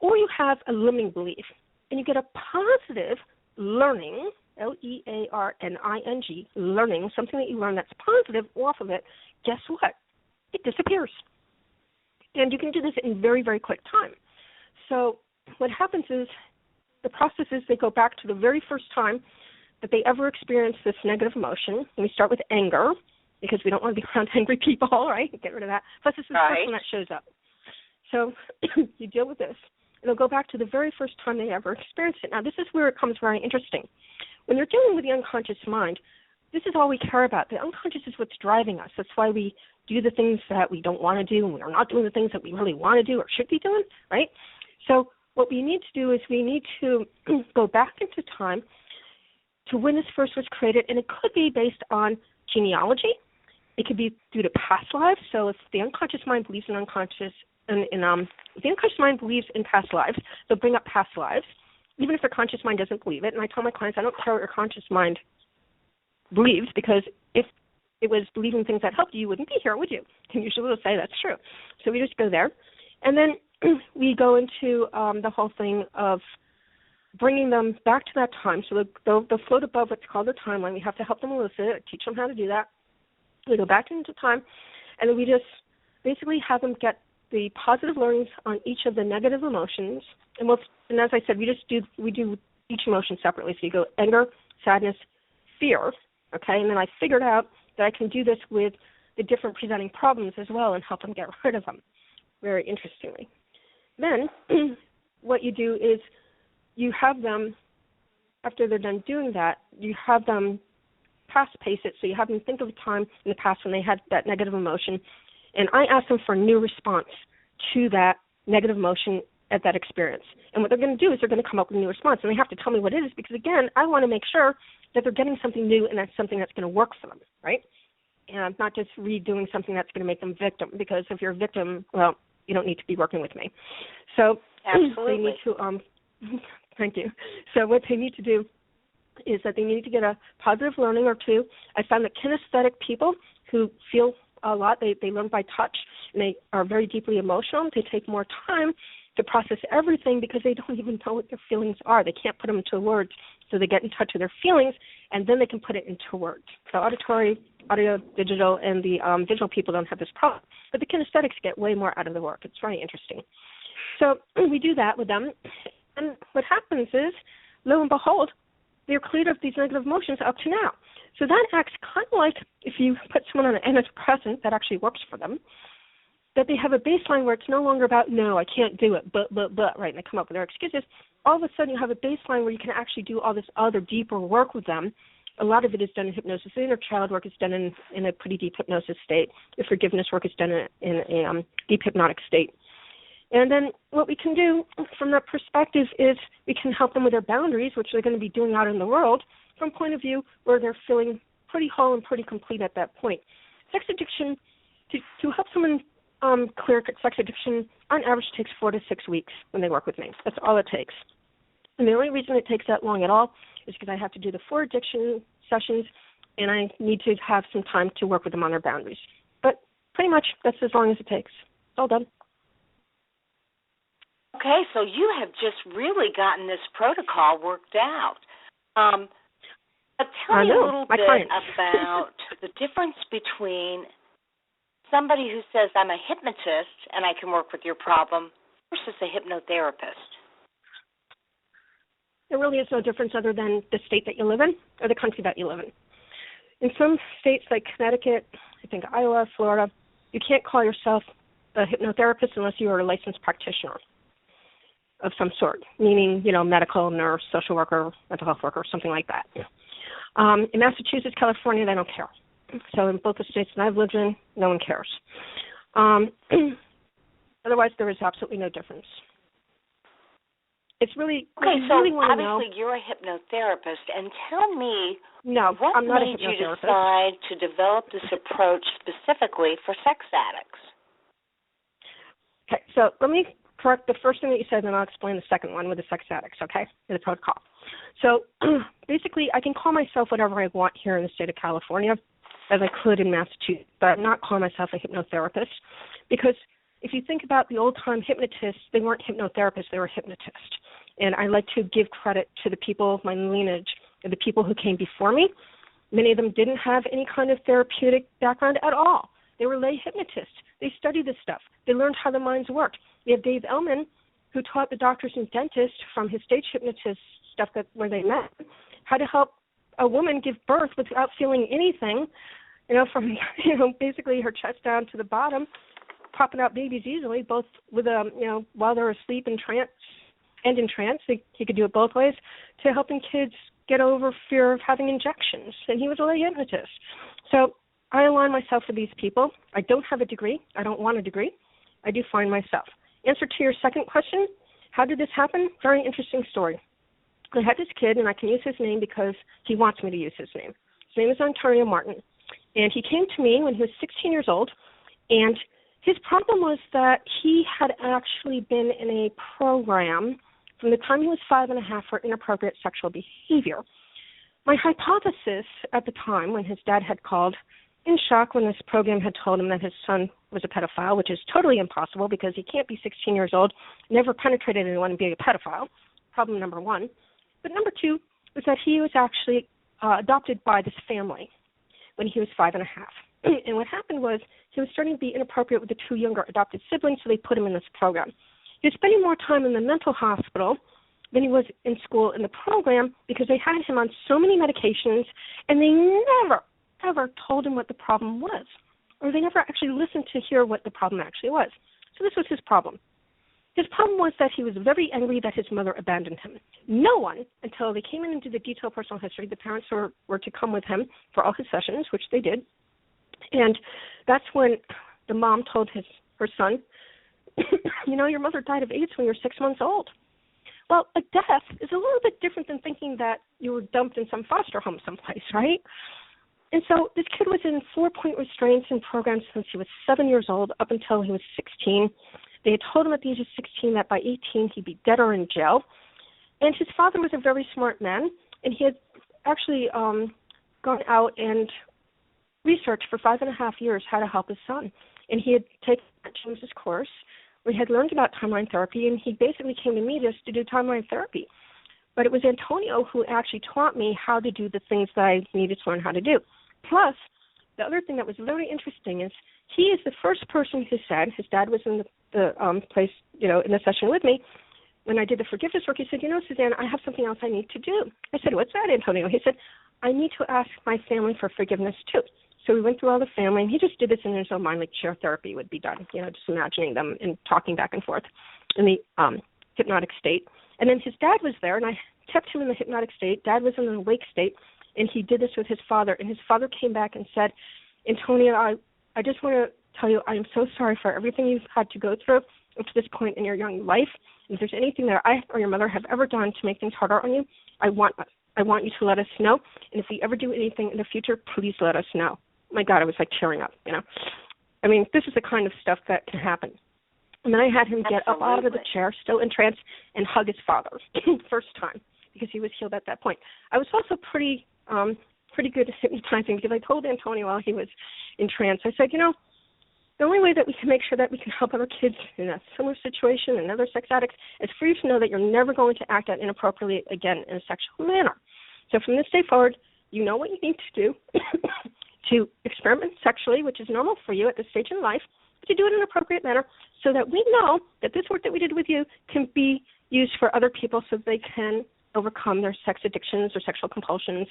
or you have a limiting belief and you get a positive learning, Learning, learning, something that you learn that's positive off of it, guess what? It disappears. And you can do this in very, very quick time. So what happens is the process is they go back to the very first time that they ever experienced this negative emotion. And we start with anger, because we don't want to be around angry people, right? Get rid of that. Plus, this is the first one that shows up. So you deal with this. And they'll go back to the very first time they ever experienced it. Now, this is where it becomes very interesting. When you're dealing with the unconscious mind, this is all we care about. The unconscious is what's driving us. That's why we do the things that we don't want to do, and we're not doing the things that we really want to do or should be doing, right? So what we need to do is we need to go back into time to when this first was created, and it could be based on genealogy. It could be due to past lives. So if the unconscious mind believes in unconscious, if the unconscious mind believes in past lives, they'll bring up past lives, even if their conscious mind doesn't believe it. And I tell my clients, I don't care what your conscious mind believes, because if it was believing things that helped you, you wouldn't be here, would you? And usually they'll say that's true. So we just go there. And then we go into the whole thing of bringing them back to that time. So they'll float above what's called the timeline. We have to help them elicit it, teach them how to do that. We go back into time, and then we just basically have them get the positive learnings on each of the negative emotions. And as I said, we do each emotion separately. So you go anger, sadness, fear, okay? And then I figured out that I can do this with the different presenting problems as well and help them get rid of them, very interestingly. Then what you do is you have them, after they're done doing that, you have them past pace it. So you have them think of a time in the past when they had that negative emotion, and I ask them for a new response to that negative emotion at that experience. And what they're going to do is they're going to come up with a new response, and they have to tell me what it is, because, again, I want to make sure that they're getting something new and that's something that's going to work for them, right? And I'm not just redoing something that's going to make them victim, because if you're a victim, well, you don't need to be working with me. So absolutely. They need to, thank you. So what they need to do is that they need to get a positive learning or two. I found that kinesthetic people who feel a lot, they learn by touch, and they are very deeply emotional. They take more time to process everything because they don't even know what their feelings are. They can't put them into words, so they get in touch with their feelings, and then they can put it into words. So auditory, audio, digital, and the visual people don't have this problem. But the kinesthetics get way more out of the work. It's very interesting. So we do that with them, and what happens is, lo and behold, they're cleared of these negative emotions up to now. So that acts kind of like if you put someone on an antidepressant that actually works for them, that they have a baseline where it's no longer about, no, I can't do it, but, right, and they come up with their excuses. All of a sudden you have a baseline where you can actually do all this other deeper work with them. A lot of it is done in hypnosis. The inner child work is done in a pretty deep hypnosis state. The forgiveness work is done in a deep hypnotic state. And then what we can do from that perspective is we can help them with their boundaries, which they're going to be doing out in the world, from a point of view where they're feeling pretty whole and pretty complete at that point. Sex addiction, to help someone clear sex addiction, on average takes 4 to 6 weeks when they work with me. That's all it takes. And the only reason it takes that long at all is because I have to do the 4 addiction sessions, and I need to have some time to work with them on their boundaries. But pretty much that's as long as it takes. It's all done. Okay, so you have just really gotten this protocol worked out. But tell me a little bit about the difference between somebody who says, I'm a hypnotist and I can work with your problem, versus a hypnotherapist. There really is no difference other than the state that you live in or the country that you live in. In some states like Connecticut, I think Iowa, Florida, you can't call yourself a hypnotherapist unless you are a licensed practitioner of some sort, meaning, medical, nurse, social worker, mental health worker, something like that. In Massachusetts, California, they don't care. So in both the states that I've lived in, no one cares. Otherwise, there is absolutely no difference. It's really okay. So really obviously, you're a hypnotherapist, and tell me, what I'm not made you decide to develop this approach specifically for sex addicts? Okay, so let me correct the first thing that you said, and then I'll explain the second one with the sex addicts. Okay, the protocol. So basically, I can call myself whatever I want here in the state of California, as I could in Massachusetts, but I'm not calling myself a hypnotherapist, because if you think about the old-time hypnotists, they weren't hypnotherapists, they were hypnotists. And I like to give credit to the people of my lineage, and the people who came before me. Many of them didn't have any kind of therapeutic background at all. They were lay hypnotists. They studied this stuff. They learned how the minds worked. We have Dave Ellman, who taught the doctors and dentists from his stage hypnotist stuff where they met, how to help a woman give birth without feeling anything, from basically her chest down to the bottom, popping out babies easily, both with while they're asleep in trance. He could do it both ways, to helping kids get over fear of having injections. And he was a lay hypnotist. So I align myself with these people. I don't have a degree. I don't want a degree. I do find myself. Answer to your second question, how did this happen? Very interesting story. I had this kid, and I can use his name because he wants me to use his name. His name is Antonio Martin. And he came to me when he was 16 years old, and his problem was that he had actually been in a program from the time he was 5.5 for inappropriate sexual behavior. My hypothesis at the time, when his dad had called in shock when this program had told him that his son was a pedophile, which is totally impossible because he can't be 16 years old, never penetrated anyone, and be a pedophile, problem number one. But number two was that he was actually adopted by this family when he was 5.5. And what happened was he was starting to be inappropriate with the 2 younger adopted siblings, so they put him in this program. He was spending more time in the mental hospital than he was in school in the program because they had him on so many medications, and they never, ever told him what the problem was, or they never actually listened to hear what the problem actually was. So this was his problem. His problem was that he was very angry that his mother abandoned him. No one, until they came in and did the detailed personal history, the parents were to come with him for all his sessions, which they did. And that's when the mom told her son, your mother died of AIDS when you were 6 months old. Well, a death is a little bit different than thinking that you were dumped in some foster home someplace, right? And so this kid was in 4-point restraints and programs since he was 7 years old up until he was 16. They had told him at the age of 16 that by 18 he'd be dead or in jail. And his father was a very smart man, and he had actually gone out and researched for 5.5 years how to help his son. And he had taken James's course. We had learned about timeline therapy, and he basically came to me just to do timeline therapy. But it was Antonio who actually taught me how to do the things that I needed to learn how to do. Plus, the other thing that was very interesting is he is the first person who said, his dad was in the place, in the session with me, when I did the forgiveness work, he said, Suzanne, I have something else I need to do. I said, what's that, Antonio? He said, I need to ask my family for forgiveness too. So we went through all the family, and he just did this in his own mind, like chair therapy would be done, just imagining them and talking back and forth in the hypnotic state. And then his dad was there, and I kept him in the hypnotic state. Dad was in an awake state, and he did this with his father. And his father came back and said, Antonio, I just want to tell you I am so sorry for everything you've had to go through up to this point in your young life. And if there's anything that I or your mother have ever done to make things harder on you, I want you to let us know. And if we ever do anything in the future, please let us know. My God, I was like tearing up, I mean, this is the kind of stuff that can happen. And then I had him get up out of the chair, still in trance, and hug his father, first time, because he was healed at that point. I was also pretty good at hypnotizing, because I told Antonio while he was in trance, I said, the only way that we can make sure that we can help other kids in a similar situation and other sex addicts is for you to know that you're never going to act out inappropriately again in a sexual manner. So from this day forward, you know what you need to do to experiment sexually, which is normal for you at this stage in life, but to do it in an appropriate manner so that we know that this work that we did with you can be used for other people so they can overcome their sex addictions or sexual compulsions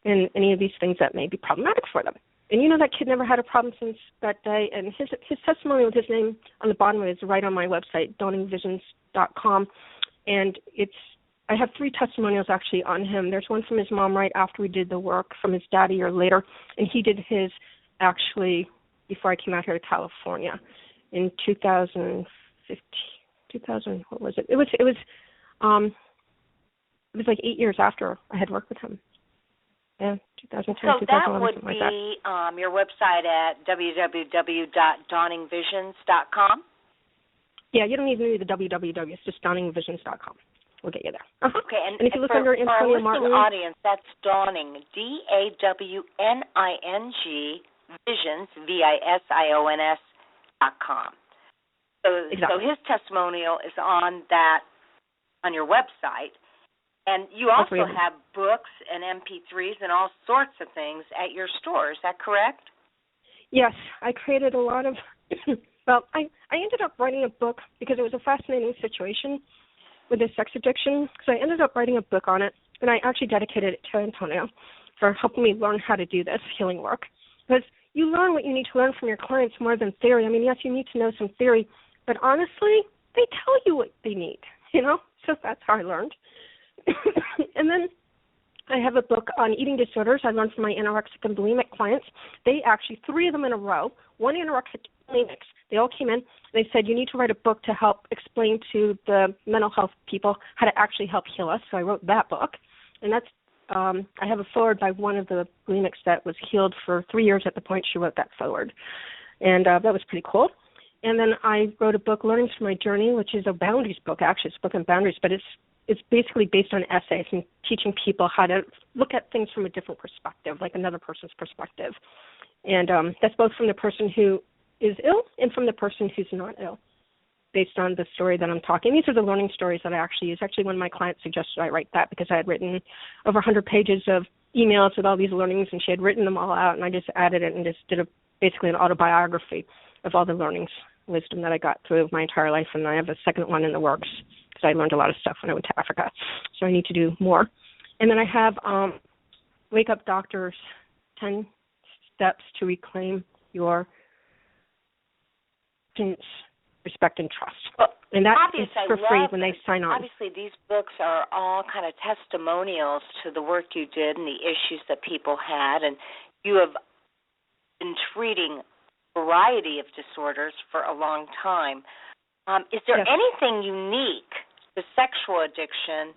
and any of these things that may be problematic for them. And that kid never had a problem since that day. And his testimony with his name on the bottom is right on my website, dawningvisions.com. And I have 3 testimonials actually on him. There's one from his mom right after we did the work, from his dad a year later. And he did his actually before I came out here to California in 2015. What was it? It was like 8 years after I had worked with him. Yeah, 2010, so 2011, that would something be like that. Your website at www.dawningvisions.com? Yeah, you don't even need the www. It's just dawningvisions.com. We'll get you there. Uh-huh. Okay, and if you look under for our listening Martin, audience, that's Dawning, DAWNING, Visions, VISIONS.com. So his testimonial is on your website. And you also have books and MP3s and all sorts of things at your store. Is that correct? Yes. I created a lot of well, I ended up writing a book because it was a fascinating situation with his sex addiction. So I ended up writing a book on it, and I actually dedicated it to Antonio for helping me learn how to do this healing work. Because you learn what you need to learn from your clients more than theory. I mean, yes, you need to know some theory, but honestly, they tell you what they need, So that's how I learned. And then I have a book on eating disorders I learned from my anorexic and bulimic clients. They actually, 3 of them in a row, 1 anorexic, 2 bulimics, they all came in and they said, you need to write a book to help explain to the mental health people how to actually help heal us. So I wrote that book. And that's, I have a foreword by one of the bulimics that was healed for 3 years at the point she wrote that foreword. And that was pretty cool. And then I wrote a book, Learnings from My Journey, which is a boundaries book, actually. It's a book on boundaries, but it's basically based on essays and teaching people how to look at things from a different perspective, like another person's perspective. And that's both from the person who is ill and from the person who's not ill, based on the story that I'm talking. These are the learning stories that I actually use. Actually, one of my clients suggested I write that because I had written over 100 pages of emails with all these learnings, and she had written them all out, and I just added it and just did basically an autobiography of all the learnings, wisdom that I got through my entire life. And I have a second one in the works, I learned a lot of stuff when I went to Africa, so I need to do more. And then I have Wake Up Doctors, 10 Steps to Reclaim Your Respect and Trust. Well, and that is for free when they sign on. Obviously, these books are all kind of testimonials to the work you did and the issues that people had, and you have been treating a variety of disorders for a long time. Is there anything unique to sexual addiction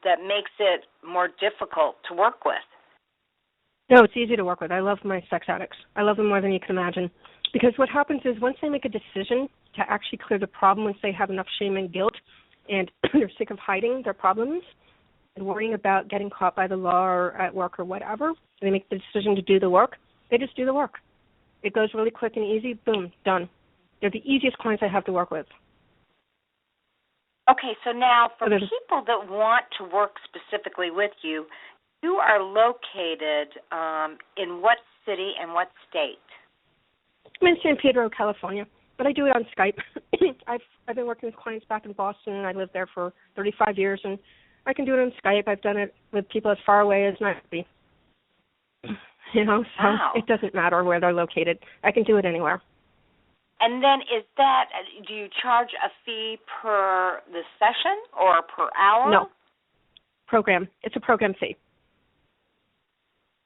that makes it more difficult to work with? No, it's easy to work with. I love my sex addicts. I love them more than you can imagine. Because what happens is once they make a decision to actually clear the problem, once they have enough shame and guilt and they're sick of hiding their problems, worrying about getting caught by the law or at work or whatever. They make the decision to do the work. They just do the work. It goes really quick and easy. Boom, done. They're the easiest clients I have to work with. Okay, so now for people that want to work specifically with you, you are located in what city and what state? I'm in San Pedro, California, but I do it on Skype. I've been working with clients back in Boston, and I lived there for 35 years, and I can do it on Skype. I've done it with people as far away as Nairobi. So wow. It doesn't matter where they're located. I can do it anywhere. And then do you charge a fee per the session or per hour? No. Program. It's a program fee.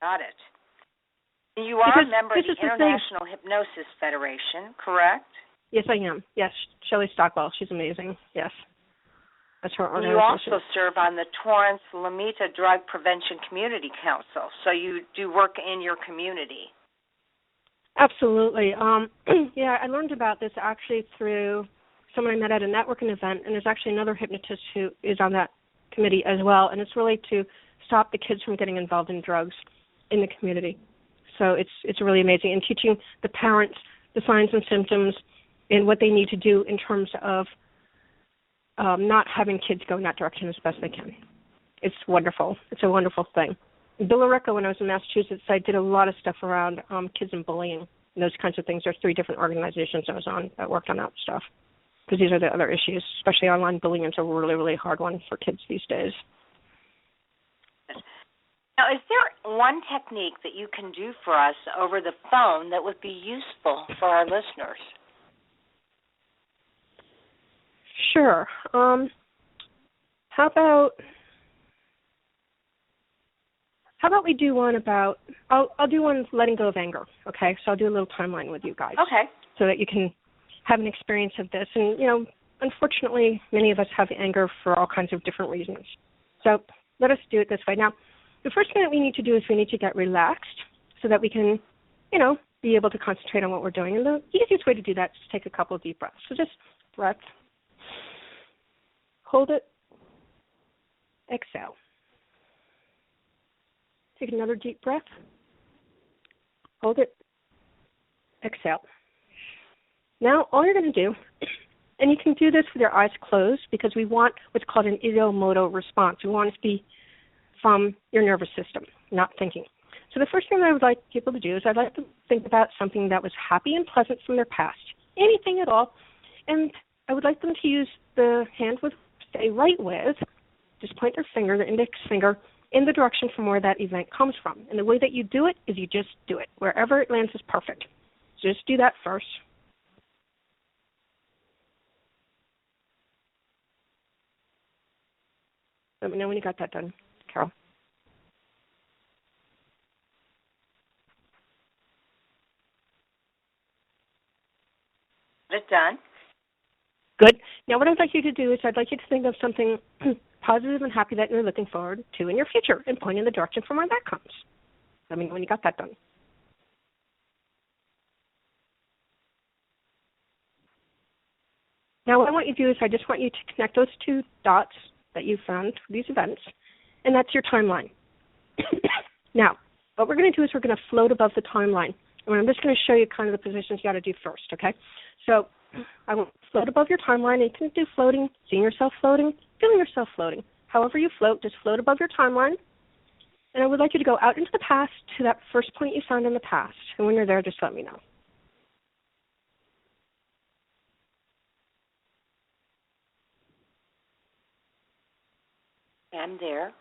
Got it. You are a member of the International Hypnosis Federation, correct? Yes, I am. Yes, Shelley Stockwell. She's amazing. Yes. That's her organization. You also serve on the Torrance Lamita Drug Prevention Community Council, so you do work in your community. Absolutely. Yeah, I learned about this actually through someone I met at a networking event, and there's actually another hypnotist who is on that committee as well, and it's really to stop the kids from getting involved in drugs in the community. So it's really amazing, and teaching the parents the signs and symptoms and what they need to do in terms of not having kids go in that direction as best they can. It's wonderful. It's a wonderful thing. In Billerica, when I was in Massachusetts, I did a lot of stuff around kids and bullying and those kinds of things. There's 3 different organizations I was on that worked on that stuff, because these are the other issues, especially online bullying is a really, really hard one for kids these days. Now, is there one technique that you can do for us over the phone that would be useful for our listeners? Sure. How about we do one about, I'll do one letting go of anger, okay? So I'll do a little timeline with you guys. Okay. So that you can have an experience of this. And, unfortunately, many of us have anger for all kinds of different reasons. So let us do it this way. Now, the first thing that we need to do is we need to get relaxed so that we can, be able to concentrate on what we're doing. And the easiest way to do that is to take a couple of deep breaths. So just breath. Hold it. Exhale. Take another deep breath. Hold it. Exhale. Now, all you're going to do, and you can do this with your eyes closed because we want what's called an ideomotor response. We want it to be from your nervous system, not thinking. So the first thing that I would like people to do is I'd like to think about something that was happy and pleasant from their past, anything at all, and I would like them to use the hand with they write with, just point their finger, the index finger, in the direction from where that event comes from. And the way that you do it is you just do it. Wherever it lands is perfect. So just do that first. Let me know when you got that done, Carol. Got it done. Good. Now what I'd like you to do is I'd like you to think of something positive and happy that you're looking forward to in your future and point in the direction from where that comes. Let me know when you got that done. Now what I want you to do is I just want you to connect those 2 dots that you found for these events, and that's your timeline. Now, what we're going to do is we're going to float above the timeline. And I'm just going to show you kind of the positions you got to do first, okay? So I will float above your timeline, and you can do floating, seeing yourself floating, feeling yourself floating. However you float, just float above your timeline. And I would like you to go out into the past to that first point you found in the past. And when you're there, just let me know. I'm there.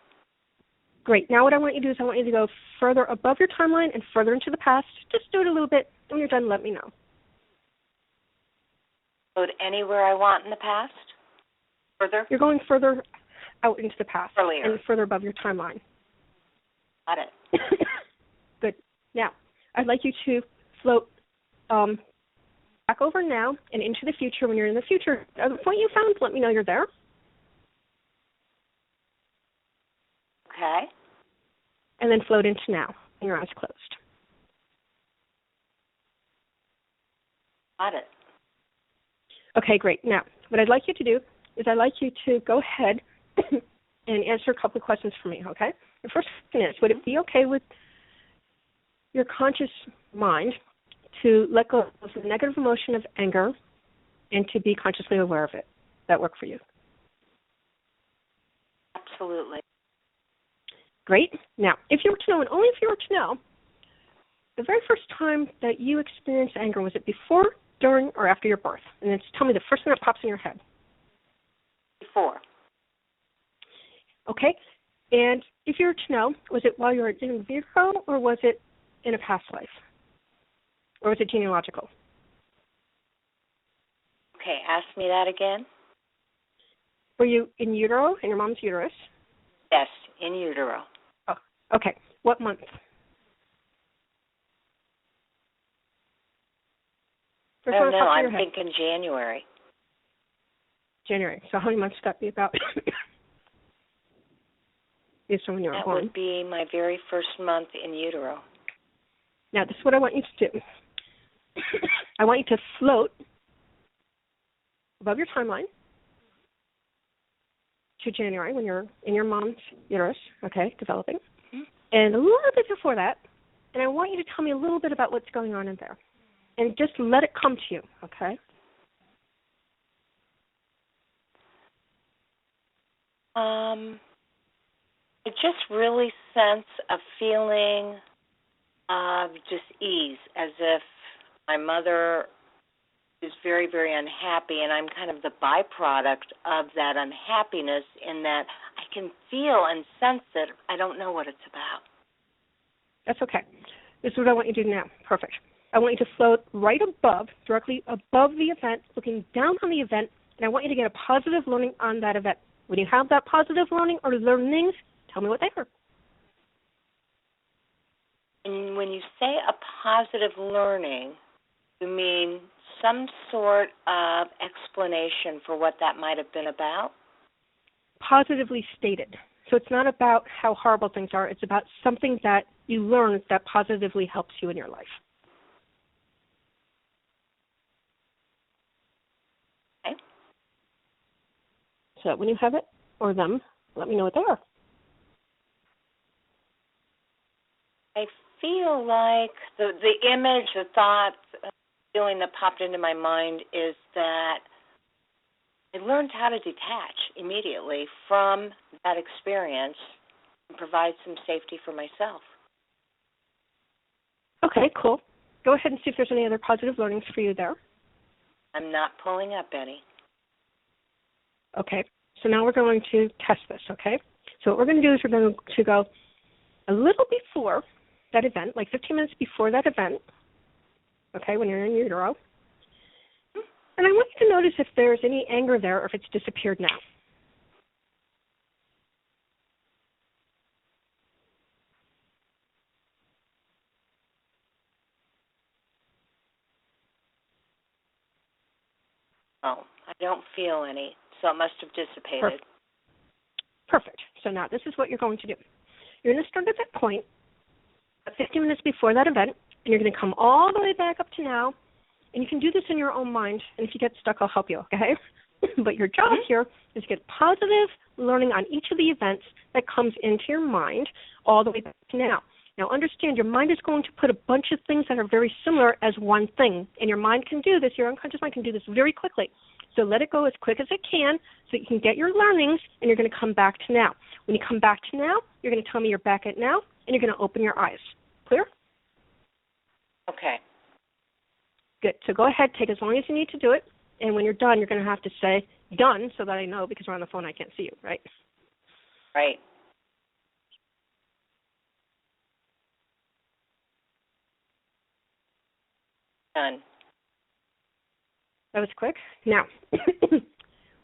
Great. Now what I want you to do is I want you to go further above your timeline and further into the past. Just do it a little bit. When you're done, let me know. Float anywhere I want in the past? Further? You're going further out into the past. Earlier. And further above your timeline. Got it. Good. Now, I'd like you to float back over now and into the future. When you're in the future, at the point you found, let me know you're there. Okay. And then float into now, and your eyes closed. Got it. Okay, great. Now, what I'd like you to do is I'd like you to go ahead and answer a couple of questions for me, okay? The first question is, would it be okay with your conscious mind to let go of the negative emotion of anger and to be consciously aware of it? Does that work for you? Absolutely. Great. Now, if you were to know, and only if you were to know, the very first time that you experienced anger, was it before, during, or after your birth? And then tell me the first thing that pops in your head. Before. Okay. And if you were to know, was it while you were in vitro, or was it in a past life? Or was it genealogical? Okay, ask me that again. Were you in utero, in your mom's uterus? Yes, in utero. Oh, okay. What month? I don't know. I'm thinking January. January. So how many months would that be about? Based on when you were born. That would be my very first month in utero. Now, this is what I want you to do. I want you to float above your timeline to January when you're in your mom's uterus, okay, developing. Mm-hmm. And a little bit before that, and I want you to tell me a little bit about what's going on in there. And just let it come to you, okay? I just really sense a feeling of just ease, as if my mother is very, very unhappy, and I'm kind of the byproduct of that unhappiness in that I can feel and sense it. I don't know what it's about. That's okay. This is what I want you to do now. Perfect. I want you to float right above, directly above the event, looking down on the event, and I want you to get a positive learning on that event. When you have that positive learning or learnings, tell me what they are. And when you say a positive learning, you mean some sort of explanation for what that might have been about? Positively stated. So it's not about how horrible things are. It's about something that you learned that positively helps you in your life. Okay. So when you have it, or them, let me know what they are. I feel like the image, the thought, feeling that popped into my mind is that I learned how to detach immediately from that experience and provide some safety for myself. Okay, cool. Go ahead and see if there's any other positive learnings for you there. I'm not pulling up any. Okay, so now we're going to test this, okay? So what we're going to do is we're going to go a little before that event, like 15 minutes before that event, okay, when you're in utero. And I want you to notice if there's any anger there or if it's disappeared now. Oh, I don't feel any, so it must have dissipated. Perfect. So now this is what you're going to do. You're going to start at that point, 15 minutes before that event, and you're going to come all the way back up to now, and you can do this in your own mind, and if you get stuck, I'll help you, okay? But your job here is to get positive learning on each of the events that comes into your mind all the way back to now. Now, understand your mind is going to put a bunch of things that are very similar as one thing, and your mind can do this, your unconscious mind can do this very quickly. So let it go as quick as it can so you can get your learnings, and you're going to come back to now. When you come back to now, you're going to tell me you're back at now, and you're going to open your eyes. Clear? Okay. Good. So go ahead, take as long as you need to do it, and when you're done, you're going to have to say done so that I know, because we're on the phone, I can't see you, right? Right. Done. That was quick. Now,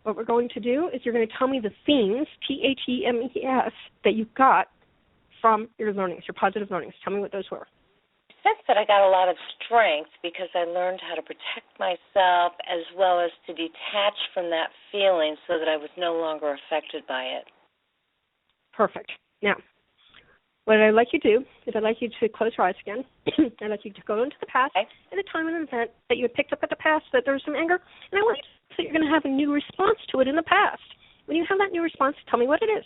what we're going to do is you're going to tell me the themes, THEMES, that you got from your learnings, your positive learnings. Tell me what those were. I sense that I got a lot of strength because I learned how to protect myself as well as to detach from that feeling so that I was no longer affected by it. Perfect. Now, what I'd like you to do is I'd like you to close your eyes again. I'd like you to go into the past at a time and an event that you had picked up at the past, that there was some anger, and I want you to say you're going to have a new response to it in the past. When you have that new response, tell me what it is.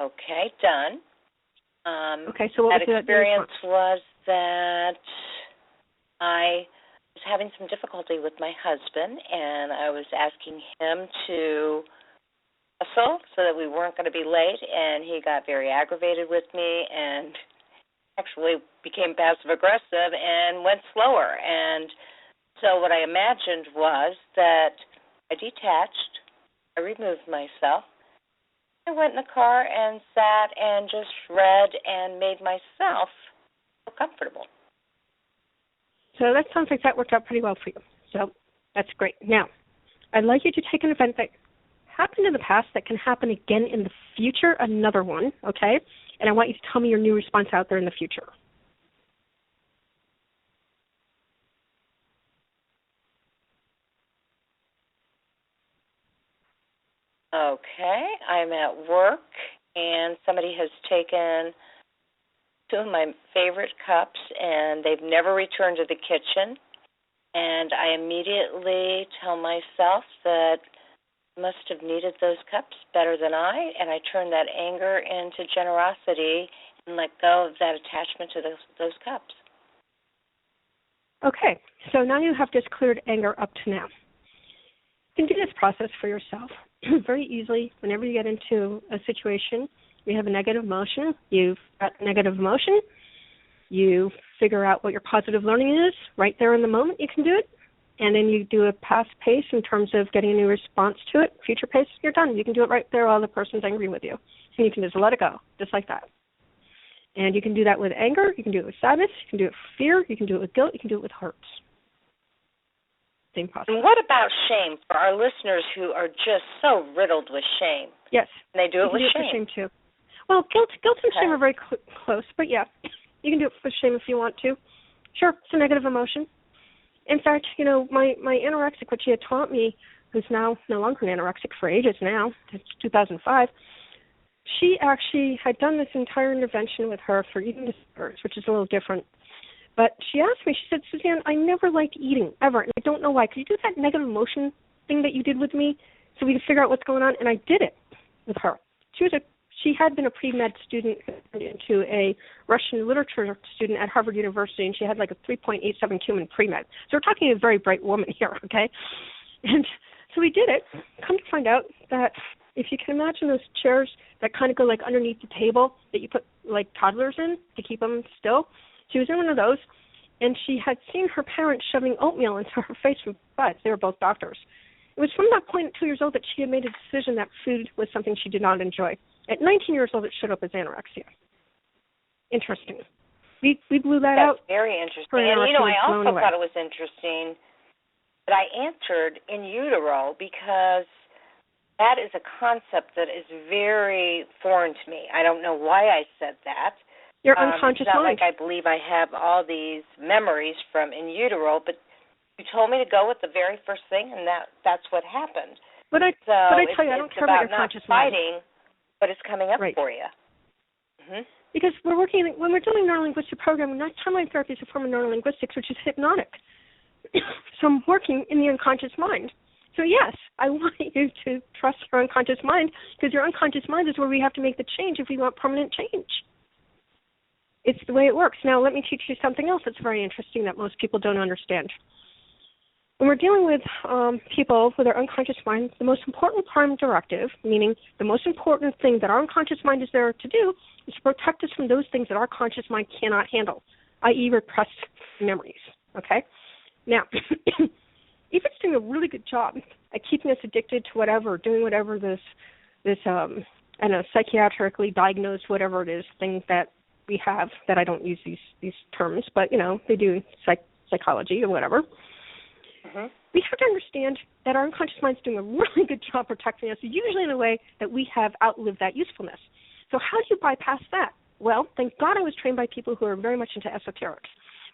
Okay, done. Okay, so what was that experience was that I was having some difficulty with my husband, and I was asking him to hustle so that we weren't going to be late, and he got very aggravated with me and actually became passive-aggressive and went slower. And so what I imagined was that I detached, I removed myself, I went in the car and sat and just read and made myself feel comfortable. So that sounds like that worked out pretty well for you. So that's great. Now, I'd like you to take an event that happened in the past that can happen again in the future, another one, okay? And I want you to tell me your new response out there in the future. Okay, I'm at work, and somebody has taken two of my favorite cups, and they've never returned to the kitchen. And I immediately tell myself that I must have needed those cups better than I, and I turn that anger into generosity and let go of that attachment to those cups. Okay, so now you have just cleared anger up to now. You can do this process for yourself very easily. Whenever you get into a situation, you have a negative emotion, you've got a negative emotion, you figure out what your positive learning is. Right there in the moment you can do it, and then you do a past pace in terms of getting a new response to it. Future pace, you're done. You can do it right there while the person's angry with you. And you can just let it go, just like that. And you can do that with anger, you can do it with sadness, you can do it with fear, you can do it with guilt, you can do it with hurts. Same process. And what about shame for our listeners who are just so riddled with shame? Yes. And they do it with shame. You can do it for shame too. Well, guilt and shame are very close, but yeah, you can do it for shame if you want to. Sure, it's a negative emotion. In fact, you know, my anorexic, which she had taught me, who's now no longer an anorexic for ages now, it's 2005, she actually had done this entire intervention with her for eating disorders, which is a little different. But she asked me, she said, Suzanne, I never liked eating, ever, and I don't know why. Could you do that negative emotion thing that you did with me so we could figure out what's going on? And I did it with her. She had been a pre-med student into a Russian literature student at Harvard University, and she had like a 3.87 QM in pre-med. So we're talking a very bright woman here, okay? And so we did it. Come to find out that if you can imagine those chairs that kind of go like underneath the table that you put like toddlers in to keep them still, she was in one of those, and she had seen her parents shoving oatmeal into her face from butts. They were both doctors. It was from that point at 2 years old that she had made a decision that food was something she did not enjoy. At 19 years old, it showed up as anorexia. Interesting. We blew that out. That's very interesting. And, you know, I also thought it was interesting that I answered in utero because that is a concept that is very foreign to me. I don't know why I said that. Your unconscious mind. It's not mind. like I believe I have all these memories from in utero, but you told me to go with the very first thing, and that's what happened. But I tell you, I don't care about your conscious mind. Fighting, but it's coming up for you. Mm-hmm. Because when we're doing neurolinguistic programming, not timeline therapy is a form of neurolinguistics, which is hypnotic. So I'm working in the unconscious mind. So yes, I want you to trust your unconscious mind, because your unconscious mind is where we have to make the change if we want permanent change. It's the way it works. Now, let me teach you something else that's very interesting that most people don't understand. When we're dealing with people with their unconscious mind, the most important prime directive, meaning the most important thing that our unconscious mind is there to do, is to protect us from those things that our conscious mind cannot handle, i.e. repressed memories, okay? Now, if it's doing a really good job at keeping us addicted to whatever, doing whatever this I don't know, psychiatrically diagnosed, whatever it is, thing that we have, that I don't use these terms, but, you know, they do psychology or whatever. Mm-hmm. We have to understand that our unconscious mind is doing a really good job protecting us, usually in a way that we have outlived that usefulness. So how do you bypass that? Well, thank God I was trained by people who are very much into esoterics,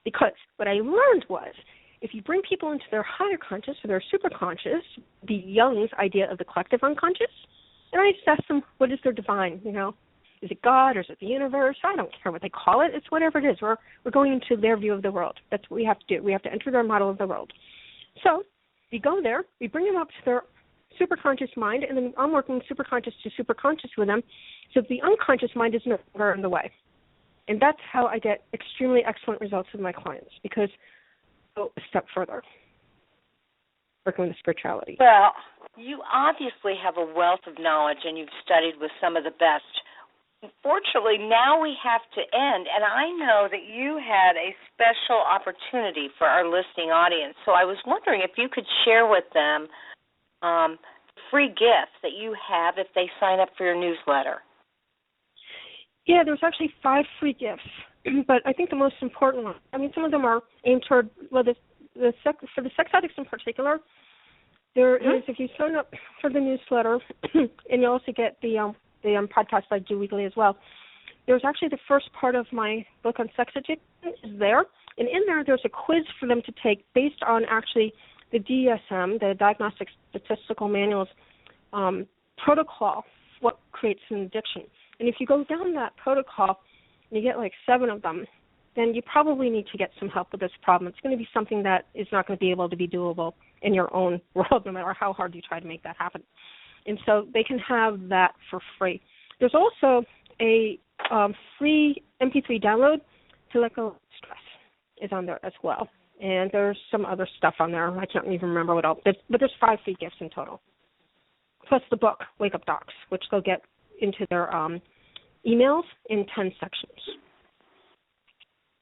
because what I learned was if you bring people into their higher conscious or their superconscious, the Jung's idea of the collective unconscious, and I just ask them, what is their divine, you know? Is it God or is it the universe? I don't care what they call it. It's whatever it is. We're going into their view of the world. That's what we have to do. We have to enter their model of the world. So we go there, we bring them up to their superconscious mind, and then I'm working superconscious to superconscious with them So the unconscious mind is no longer in the way. And that's how I get extremely excellent results with my clients, because I go a step further, working with spirituality. Well, you obviously have a wealth of knowledge, and you've studied with some of the best. Unfortunately, now we have to end, and I know that you had a special opportunity for our listening audience. So I was wondering if you could share with them free gifts that you have if they sign up for your newsletter. Yeah, there's actually 5 free gifts, but I think the most important one, I mean, some of them are aimed toward, well, for the sex addicts in particular, there is, if you sign up for the newsletter, and you also get the podcast I do weekly as well, there's actually the first part of my book on sex addiction is there, and in there's a quiz for them to take based on actually the DSM, the Diagnostic Statistical Manual's protocol, what creates an addiction. And if you go down that protocol and you get like 7 of them, then you probably need to get some help with this problem. It's going to be something that is not going to be able to be doable in your own world, no matter how hard you try to make that happen. And so they can have that for free. There's also a free MP3 download to let go of stress is on there as well. And there's some other stuff on there. I can't even remember what else. But there's 5 free gifts in total, plus the book, Wake Up Docs, which they'll get into their emails in 10 sections.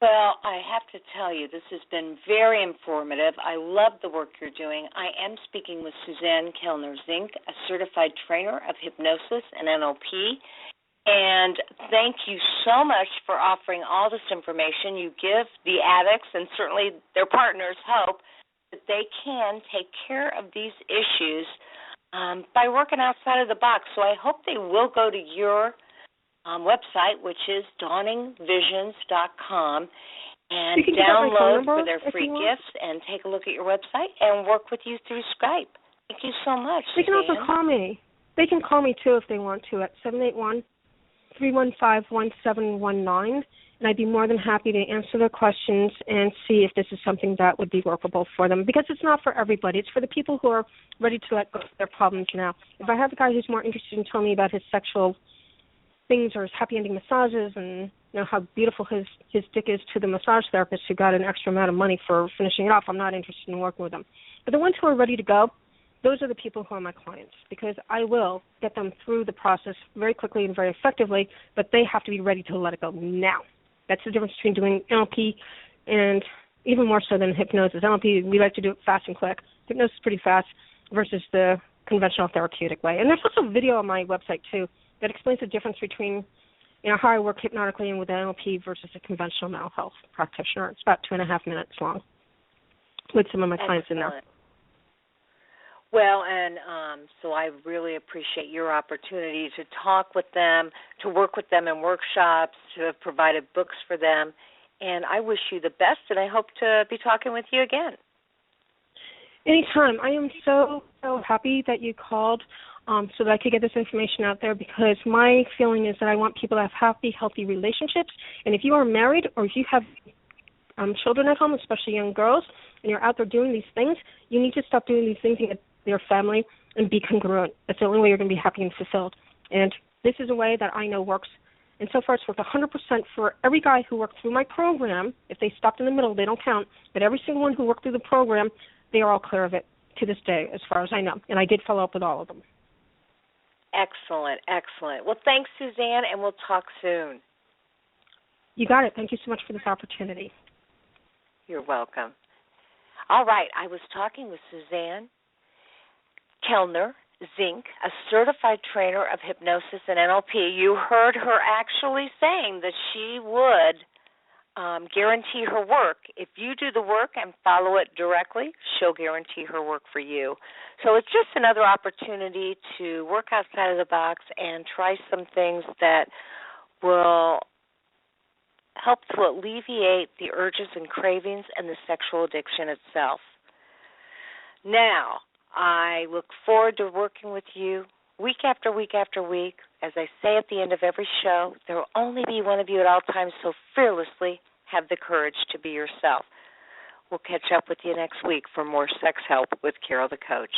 Well, I have to tell you, this has been very informative. I love the work you're doing. I am speaking with Suzanne Keller-Zinck, a certified trainer of hypnosis and NLP. And thank you so much for offering all this information. You give the addicts and certainly their partners hope that they can take care of these issues by working outside of the box. So I hope they will go to your website, which is dawningvisions.com, and download for their free gifts and take a look at your website and work with you through Skype. Thank you so much, They can also call me. They can call me, too, if they want to, at 781-315-1719, and I'd be more than happy to answer their questions and see if this is something that would be workable for them, because it's not for everybody. It's for the people who are ready to let go of their problems now. If I have a guy who's more interested in telling me about his sexual things or his happy ending massages and how beautiful his dick is to the massage therapist who got an extra amount of money for finishing it off, I'm not interested in working with them. But the ones who are ready to go, those are the people who are my clients, because I will get them through the process very quickly and very effectively, but they have to be ready to let it go now. That's the difference between doing NLP and even more so than hypnosis. NLP, we like to do it fast and quick. Hypnosis is pretty fast versus the conventional therapeutic way. And there's also a video on my website, too, that explains the difference between how I work hypnotically and with NLP versus a conventional mental health practitioner. It's about 2.5 minutes long with some of my clients in there. Well, and so I really appreciate your opportunity to talk with them, to work with them in workshops, to have provided books for them. And I wish you the best, and I hope to be talking with you again. Anytime. I am so happy that you called so that I could get this information out there, because my feeling is that I want people to have happy, healthy relationships. And if you are married or if you have children at home, especially young girls, and you're out there doing these things, you need to stop doing these things and get your family and be congruent. That's the only way you're going to be happy and fulfilled. And this is a way that I know works. And so far it's worked 100% for every guy who worked through my program. If they stopped in the middle, they don't count. But every single one who worked through the program, they are all clear of it to this day, as far as I know. And I did follow up with all of them. Excellent, excellent. Well, thanks, Suzanne, and we'll talk soon. You got it. Thank you so much for this opportunity. You're welcome. All right, I was talking with Suzanne Keller-Zinck, a certified trainer of hypnosis and NLP. You heard her actually saying that she would guarantee her work. If you do the work and follow it directly, she'll guarantee her work for you. So it's just another opportunity to work outside of the box and try some things that will help to alleviate the urges and cravings and the sexual addiction itself. Now, I look forward to working with you week after week after week. As I say at the end of every show, there will only be one of you at all times, so fearlessly have the courage to be yourself. We'll catch up with you next week for more Sex Help with Carol the Coach.